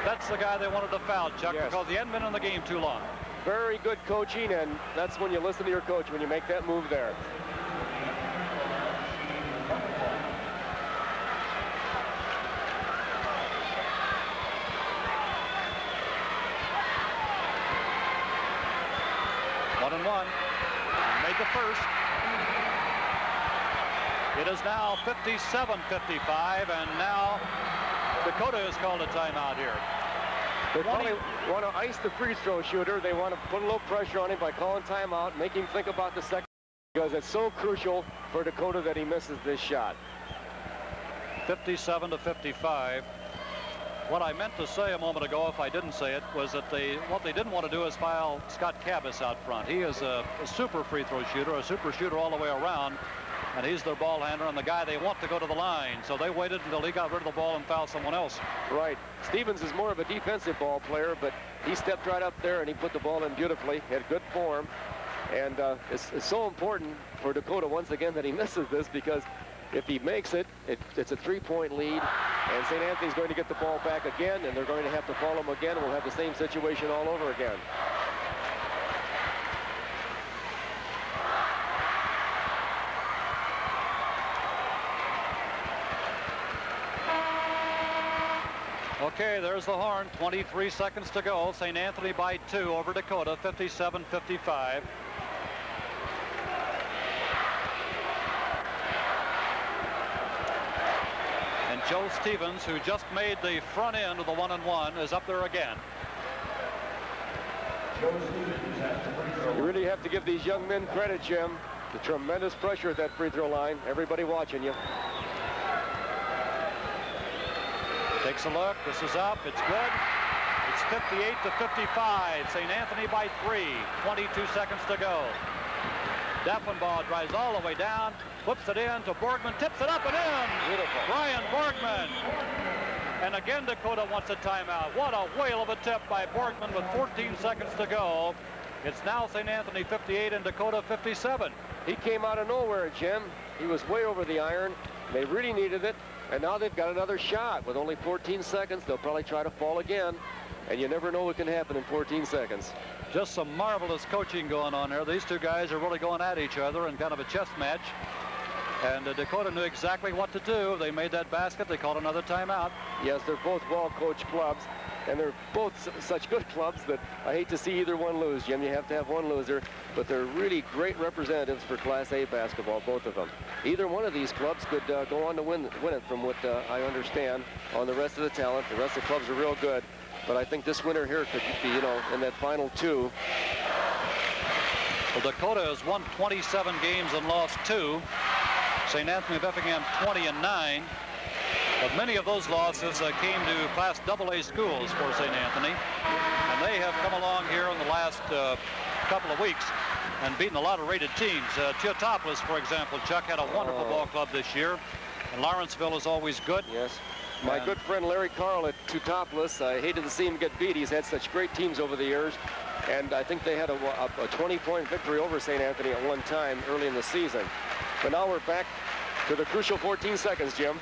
Speaker 2: that's the guy they wanted to foul, Chuck,
Speaker 11: yes,
Speaker 2: because he hadn't been in the game too long.
Speaker 11: Very good coaching, and that's when you listen to your coach, when you make that move there.
Speaker 2: Made the first. It is now 57-55, and now Dakota has called a timeout here.
Speaker 11: They probably want to ice the free throw shooter. They want to put a little pressure on him by calling timeout, make him think about the second, because it's so crucial for Dakota that he misses this shot.
Speaker 2: 57-55. What I meant to say a moment ago, if I didn't say it, was that what they didn't want to do is foul Scott Cabas out front. He is a super free throw shooter, a super shooter all the way around, and he's their ball handler and the guy they want to go to the line. So they waited until he got rid of the ball and fouled someone else.
Speaker 11: Right. Stevens is more of a defensive ball player, but he stepped right up there and he put the ball in beautifully. He had good form, and it's so important for Dakota once again that he misses this, because if he makes it, it's a 3-point lead, and St. Anthony's going to get the ball back again, and they're going to have to follow him again. We'll have the same situation all over again.
Speaker 2: Okay, there's the horn. 23 seconds to go. St. Anthony by 2 over Dakota, 57-55. And Joe Stevens, who just made the front end of the 1-and-1, is up there again.
Speaker 11: You really have to give these young men credit, Jim. The tremendous pressure at that free throw line. Everybody watching you.
Speaker 2: Takes a look. This is up. It's good. It's 58-55. St. Anthony by 3. 22 seconds to go. Deffenbaugh drives all the way down. Flips it in to Borgman. Tips it up and in.
Speaker 11: Beautiful.
Speaker 2: Brian Borgman. And again, Dakota wants a timeout. What a whale of a tip by Borgman with 14 seconds to go. It's now St. Anthony 58 and Dakota 57.
Speaker 11: He came out of nowhere, Jim. He was way over the iron. They really needed it. And now they've got another shot. With only 14 seconds, they'll probably try to fall again. And you never know what can happen in 14 seconds.
Speaker 2: Just some marvelous coaching going on there. These two guys are really going at each other in kind of a chess match. And Dakota knew exactly what to do. They made that basket. They called another timeout.
Speaker 11: Yes, they're both well-coached clubs. And they're both such good clubs that I hate to see either one lose, Jim. You have to have one loser. But they're really great representatives for Class A basketball, both of them. Either one of these clubs could go on to win it from what I understand on the rest of the talent. The rest of the clubs are real good. But I think this winner here could be, you know, in that final 2.
Speaker 2: Well, Dakota has won 27 games and lost 2. St. Anthony of Effingham 20-9. But many of those losses came to Class AA schools for St. Anthony. And they have come along here in the last couple of weeks and beaten a lot of rated teams. Teotopolis, for example, Chuck, had a wonderful ball club this year. And Lawrenceville is always good.
Speaker 11: Yes. My good friend Larry Carl at Teotopolis, I hated to see him get beat. He's had such great teams over the years. And I think they had a 20-point victory over St. Anthony at one time early in the season. But now we're back to the crucial 14 seconds, Jim.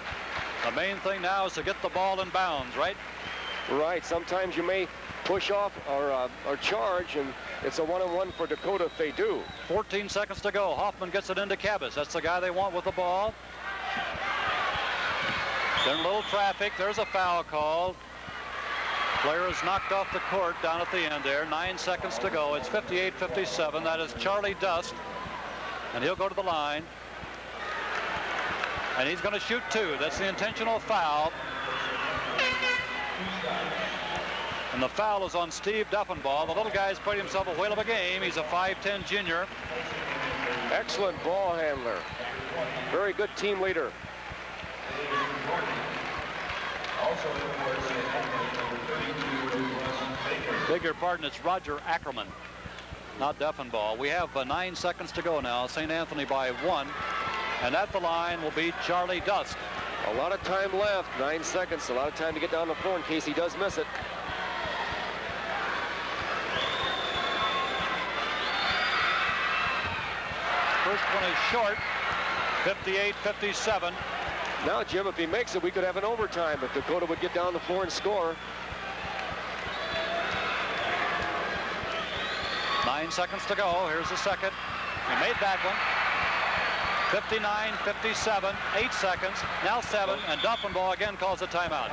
Speaker 2: The main thing now is to get the ball in bounds, right?
Speaker 11: Right. Sometimes you may push off or charge, and it's a 1-on-1 for Dakota if they do.
Speaker 2: 14 seconds to go. Hoffman gets it into Cabas. That's the guy they want with the ball. Then a little traffic. There's a foul called. Player is knocked off the court down at the end there. 9 seconds to go. It's 58-57. That is Charlie Dust. And he'll go to the line. And he's going to shoot 2. That's the intentional foul. And the foul is on Steve Deffenbaugh. The little guy's played himself a whale of a game. He's a 5'10 junior.
Speaker 11: Excellent ball handler. Very good team leader.
Speaker 2: Beg your pardon, it's Roger Ackerman, not Deffenbaugh. We have 9 seconds to go now. St. Anthony by 1. And at the line will be Charlie Dust.
Speaker 11: A lot of time left. 9 seconds. A lot of time to get down the floor in case he does miss it.
Speaker 2: First one is short. 58-57.
Speaker 11: Now, Jim, if he makes it, we could have an overtime if Dakota would get down the floor and score.
Speaker 2: 9 seconds to go. Here's the second. He made that one. 59-57. 8 seconds. Now 7. And Deffenbaugh again calls a timeout.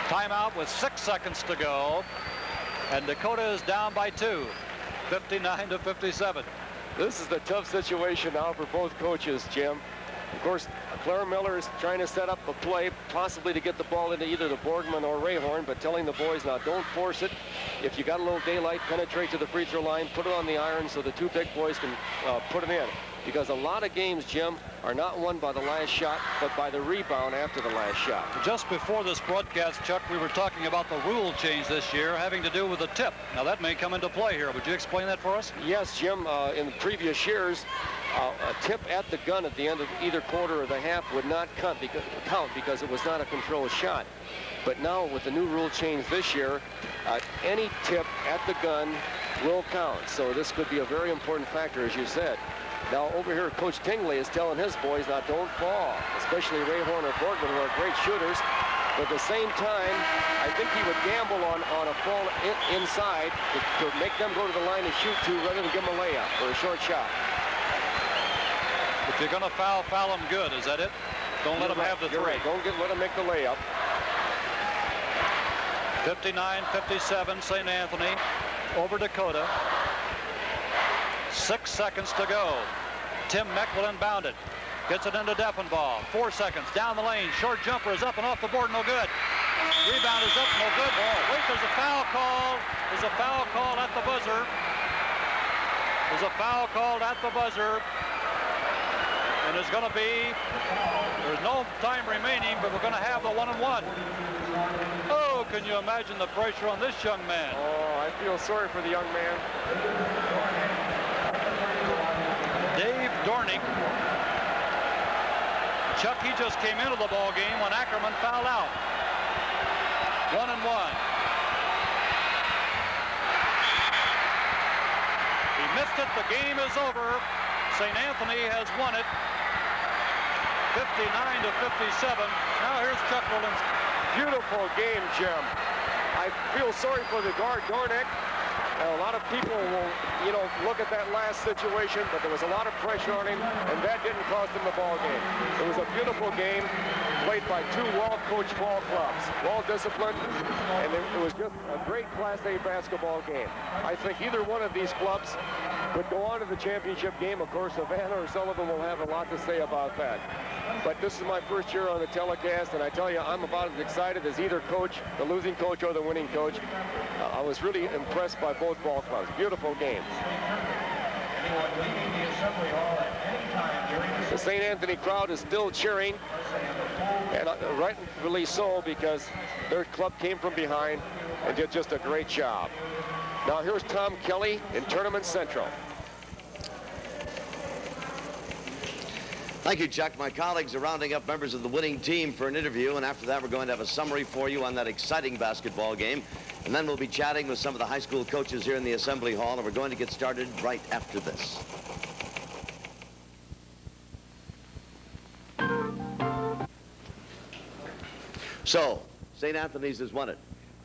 Speaker 2: Timeout with 6 seconds to go. And Dakota is down by 2. 59-57.
Speaker 11: This is the tough situation now for both coaches, Jim. Of course, Claire Miller is trying to set up a play, possibly to get the ball into either the Borgman or Rayhorn, but telling the boys, now don't force it. If you got a little daylight, penetrate to the free throw line, put it on the iron so the 2 big boys can put it in. Because a lot of games, Jim, are not won by the last shot, but by the rebound after the last shot.
Speaker 2: Just before this broadcast, Chuck, we were talking about the rule change this year having to do with the tip. Now, that may come into play here. Would you explain that for us?
Speaker 11: Yes, Jim. In previous years, a tip at the gun at the end of either quarter or the half would not count because it was not a controlled shot. But now, with the new rule change this year, any tip at the gun will count. So this could be a very important factor, as you said. Now, over here, Coach Tingley is telling his boys, now don't fall, especially Rayhorn or Borgman, who are great shooters. But at the same time, I think he would gamble on a fall inside to make them go to the line and shoot 2 rather than give them a layup or a short shot.
Speaker 2: If you're going to foul them good. Is that it? Don't let them have the 3.
Speaker 11: Right. Don't let them make the layup.
Speaker 2: 59-57, St. Anthony over Dakota. 6 seconds to go. Tim Meck will inbound it. Gets it into Defenbaugh. 4 seconds down the lane. Short jumper is up and off the board. No good. Rebound is up. No good. Oh, wait, there's a foul call. There's a foul called at the buzzer. There's a foul called at the buzzer. And there's going to be, there's no time remaining, but we're going to have the 1-and-1. Oh, can you imagine the pressure on this young man?
Speaker 11: Oh, I feel sorry for the young man.
Speaker 2: Dave Dornick. Chuck, he just came into the ball game when Ackerman fouled out. 1-and-1. He missed it. The game is over. St. Anthony has won it. 59-57. Now here's Chuck Walensky.
Speaker 11: Beautiful game, Jim. I feel sorry for the guard, Dornick. A lot of people will, look at that last situation, but there was a lot of pressure on him, and that didn't cost him the ball game. It was a beautiful game played by two well-coached ball clubs, well-disciplined, and it was just a great Class A basketball game. I think either one of these clubs would go on to the championship game. Of course, Savannah or Sullivan will have a lot to say about that. But this is my first year on the telecast, and I tell you, I'm about as excited as either coach, the losing coach or the winning coach. I was really impressed by both ball clubs. Beautiful game. The St. Anthony crowd is still cheering, and rightfully so, because their club came from behind and did just a great job. Now here's Tom Kelly in Tournament Central.
Speaker 1: Thank you, Chuck. My colleagues are rounding up members of the winning team for an interview, and after that we're going to have a summary for you on that exciting basketball game. And then we'll be chatting with some of the high school coaches here in the Assembly Hall, and we're going to get started right after this. So, St. Anthony's has won it,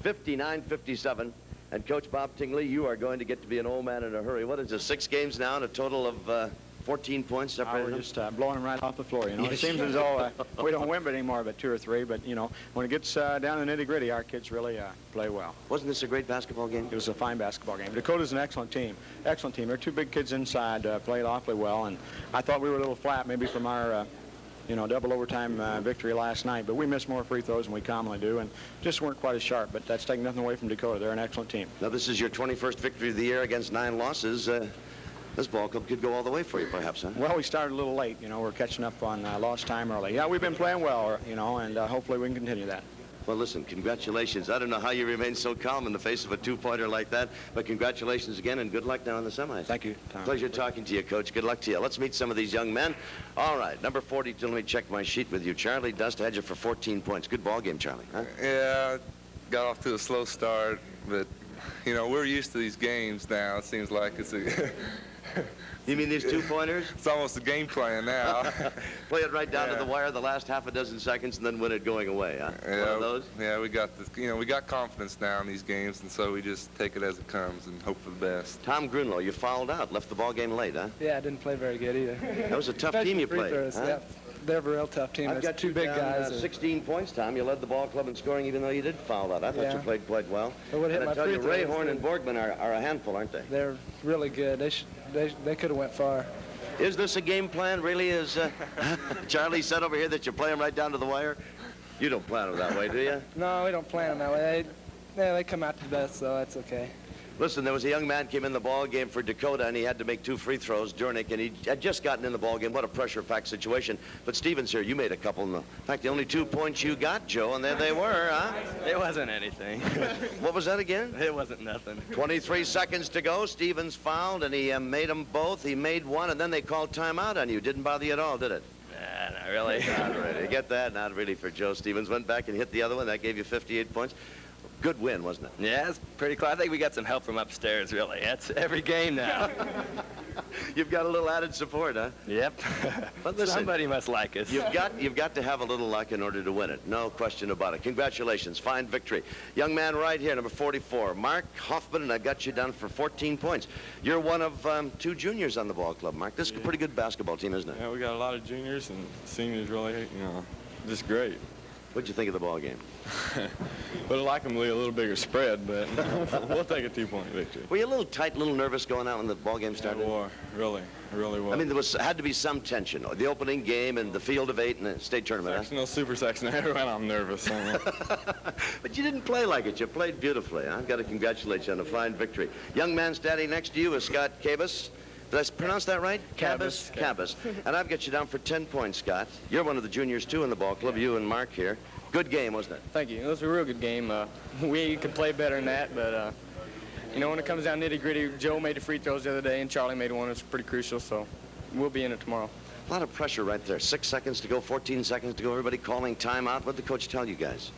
Speaker 1: 59-57. And Coach Bob Tingley, you are going to get to be an old man in a hurry. What is it, 6 games now and a total of 14 points separated?
Speaker 12: We're just blowing them right off the floor, It seems as though we don't win anymore but 2 or 3, but, when it gets down to the nitty-gritty, our kids really play well.
Speaker 1: Wasn't this a great basketball game?
Speaker 12: It was a fine basketball game. Dakota's an excellent team. Excellent team. There are 2 big kids inside, played awfully well, and I thought we were a little flat maybe from our double overtime victory last night, but we missed more free throws than we commonly do and just weren't quite as sharp, but that's taking nothing away from Dakota. They're an excellent team.
Speaker 1: Now, this is your 21st victory of the year against 9 losses. This ball club could go all the way for you, perhaps, huh?
Speaker 12: Well, we started a little late. We're catching up on lost time early. Yeah, we've been playing well, and hopefully we can continue that.
Speaker 1: Well, listen, congratulations. I don't know how you remain so calm in the face of a 2-pointer like that, but congratulations again, and good luck now in the semis.
Speaker 12: Thank you, Tom.
Speaker 1: Pleasure talking to you, Coach. Good luck to you. Let's meet some of these young men. All right, number 42, let me check my sheet with you. Charlie Dust had you for 14 points. Good ball game, Charlie, huh?
Speaker 13: Yeah, got off to a slow start, but, we're used to these games now. It seems like it's a...
Speaker 1: You mean these 2-pointers?
Speaker 13: It's almost a game plan now.
Speaker 1: Play it right down to the wire the last half a dozen seconds and then win it going away, huh?
Speaker 13: Yeah,
Speaker 1: one of those?
Speaker 13: Yeah, we got this, we got confidence now in these games, and so we just take it as it comes and hope for the best.
Speaker 1: Tom Grunlow, you fouled out, left the ball game late, huh?
Speaker 6: Yeah, I didn't play very good either.
Speaker 1: That was a tough team you played. Huh?
Speaker 6: Yeah, they're a real tough team.
Speaker 1: I've got
Speaker 6: 2 big guys.
Speaker 1: 16 points, Tom. You led the ball club in scoring even though you did foul out. I thought you played quite well. And I tell you, Ray Horn and Borgman are a handful, aren't they?
Speaker 6: They're really good. They could have went far.
Speaker 1: Is this a game plan, really, as Charlie said over here, that you play them right down to the wire? You don't plan them that way, do you?
Speaker 6: No, we don't plan them that way. They come out the best, so that's okay.
Speaker 1: Listen, there was a young man came in the ball game for Dakota, and he had to make 2 free throws, Durnick, and he had just gotten in the ball game. What a pressure-packed situation. But Stevens here, you made a couple. In fact, the only 2 points you got, Joe, and there they were, huh?
Speaker 14: It wasn't anything.
Speaker 1: What was that again?
Speaker 14: It wasn't nothing.
Speaker 1: 23 seconds to go. Stevens fouled, and he made them both. He made one, and then they called timeout on you. Didn't bother you at all, did it?
Speaker 14: Nah, not really.
Speaker 1: Not really. You get that? Not really for Joe Stevens. Went back and hit the other one. That gave you 58 points. Good win, wasn't it?
Speaker 14: Yeah, it's pretty close. I think we got some help from upstairs, really. That's every game now.
Speaker 1: You've got a little added support, huh?
Speaker 14: Yep.
Speaker 1: But listen,
Speaker 14: somebody must like us.
Speaker 1: You've got to have a little luck in order to win it. No question about it. Congratulations. Fine victory. Young man right here, number 44, Mark Hoffman, and I got you down for 14 points. You're one of 2 juniors on the ball club, Mark. This is a pretty good basketball team, isn't it?
Speaker 15: Yeah, we got a lot of juniors and seniors really, just great.
Speaker 1: What'd you think of the ball game?
Speaker 15: Would have liked them to be a little bigger spread, but we'll take a 2-point victory.
Speaker 1: Were you a little tight, a little nervous going out when the ball game started?
Speaker 15: Yeah, really was.
Speaker 1: I mean, there had to be some tension. The opening game and the field of 8 in the state tournament.
Speaker 15: Sectional, super sectional, everyone, I'm nervous.
Speaker 1: But you didn't play like it. You played beautifully. I've got to congratulate you on a fine victory. Young man standing next to you is Scott Cabas. Did I pronounce that right?
Speaker 15: Cabas.
Speaker 1: Cabas. And I've got you down for 10 points, Scott. You're one of the juniors, too, in the ball club, you and Mark here. Good game, wasn't it?
Speaker 6: Thank you. It was a real good game. We could play better than that, but, you know, when it comes down nitty-gritty, Joe made the free throws the other day, and Charlie made one. It's pretty crucial, so we'll be in it tomorrow.
Speaker 1: A lot of pressure right there. 6 seconds to go, 14 seconds to go. Everybody calling timeout. What did the coach tell you guys?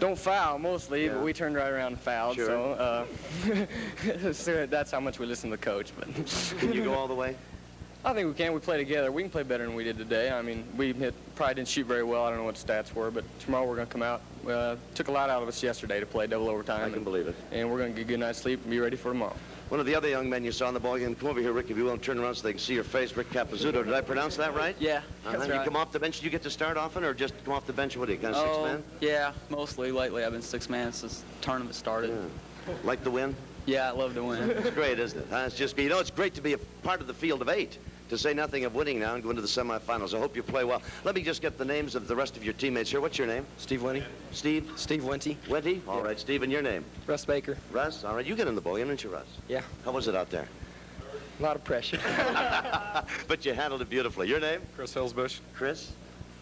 Speaker 6: Don't foul, mostly, but we turned right around and fouled,
Speaker 1: Sure.
Speaker 6: so that's how much we listen to the coach. But
Speaker 1: Can you go all the way?
Speaker 6: I think we can. We play together. We can play better than we did today. I mean, probably didn't shoot very well. I don't know what the stats were, but tomorrow we're going to come out. Took a lot out of us yesterday to play double overtime.
Speaker 1: I can believe it.
Speaker 6: And we're going to get a good night's sleep and be ready for tomorrow.
Speaker 1: One of the other young men you saw in the ballgame, come over here, Rick, if you will, and turn around so they can see your face. Rick Capizzuto. Did I pronounce that right?
Speaker 16: Yeah, that's
Speaker 1: You
Speaker 16: right.
Speaker 1: come off the bench, do you get to start often, or just come off the bench? What are you, kind of six-man?
Speaker 16: Yeah, mostly. Lately, I've been six-man since the tournament started.
Speaker 1: Yeah. Like to win?
Speaker 16: Yeah, I love to win.
Speaker 1: It's great, isn't it? It's just, you know, it's great to be a part of the field of 8. To say nothing of winning now and go into the semifinals. I hope you play well. Let me just get the names of the rest of your teammates here. What's your name?
Speaker 6: Steve Winty.
Speaker 1: Steve?
Speaker 6: Steve Winty.
Speaker 1: Winty? All right, Steve, and your name?
Speaker 6: Russ Baker.
Speaker 1: Russ? All right, you get in the ball game, didn't you, Russ?
Speaker 6: Yeah.
Speaker 1: How was it out there?
Speaker 6: A lot of pressure.
Speaker 1: But you handled it beautifully. Your name?
Speaker 15: Chris Hillsbush.
Speaker 1: Chris?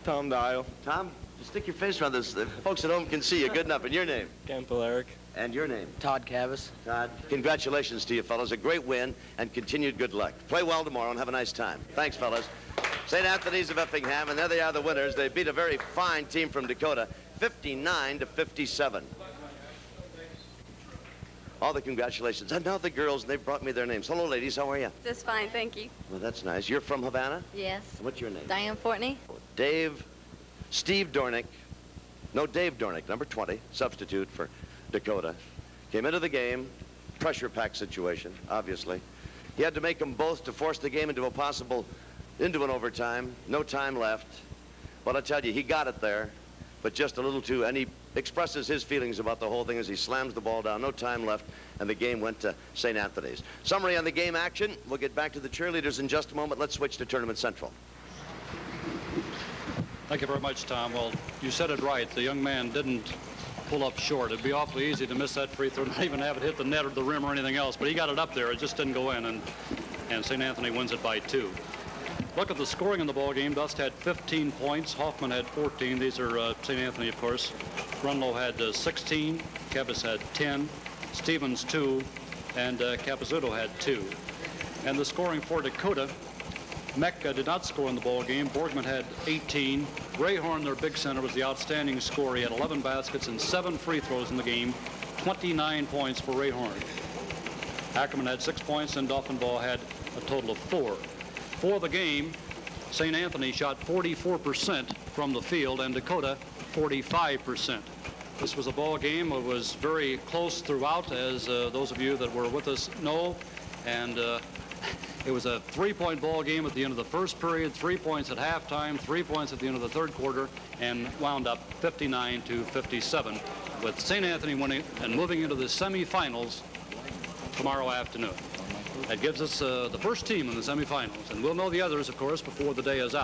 Speaker 15: Tom Dial.
Speaker 1: Tom, just stick your face around this. The folks at home can see you. Good enough. And your name?
Speaker 15: Campbell Eric.
Speaker 1: And your name?
Speaker 16: Todd Cavas.
Speaker 1: Todd, congratulations to you, fellas. A great win and continued good luck. Play well tomorrow and have a nice time. Thanks, fellas. St. Anthony's of Effingham, and there they are, the winners. They beat a very fine team from Dakota, 59-57. All the congratulations. And now the girls, they've brought me their names. Hello, ladies. How are you?
Speaker 17: Just fine, thank you.
Speaker 1: Well, that's nice. You're from Havana?
Speaker 17: Yes.
Speaker 1: What's your name?
Speaker 17: Diane Fortney.
Speaker 1: Steve Dornick. No, Dave Dornick, number 20, substitute for Dakota. Came into the game, pressure-packed situation, obviously. He had to make them both to force the game into an overtime. No time left. But I tell you, he got it there, but just a little too, and he expresses his feelings about the whole thing as he slams the ball down. No time left, and the game went to St. Anthony's. Summary on the game action. We'll get back to the cheerleaders in just a moment. Let's switch to Tournament Central.
Speaker 2: Thank you very much, Tom. Well, you said it right. The young man didn't pull up short. It'd be awfully easy to miss that free throw, not even have it hit the net or the rim or anything else, but he got it up there. It just didn't go in, and St. Anthony wins it by 2. Look at the scoring in the ball game. Dust had 15 points. Hoffman had 14. These are St. Anthony, of course. Grunlow had 16. Cabas had 10. Stevens 2. And Capizzuto had 2. And the scoring for Dakota, Mecca did not score in the ball game. Borgman had 18. Grayhorn, their big center, was the outstanding scorer. He had 11 baskets and 7 free throws in the game. 29 points for Rayhorn. Ackerman had 6 points, and Doffenbaugh had a total of 4. For the game, St. Anthony shot 44% from the field, and Dakota 45%. This was a ball game. It was very close throughout, as those of you that were with us know, and it was a 3-point ball game at the end of the first period, 3 points at halftime, 3 points at the end of the third quarter, and wound up 59-57, with St. Anthony winning and moving into the semifinals tomorrow afternoon. That gives us the first team in the semifinals, and we'll know the others, of course, before the day is out.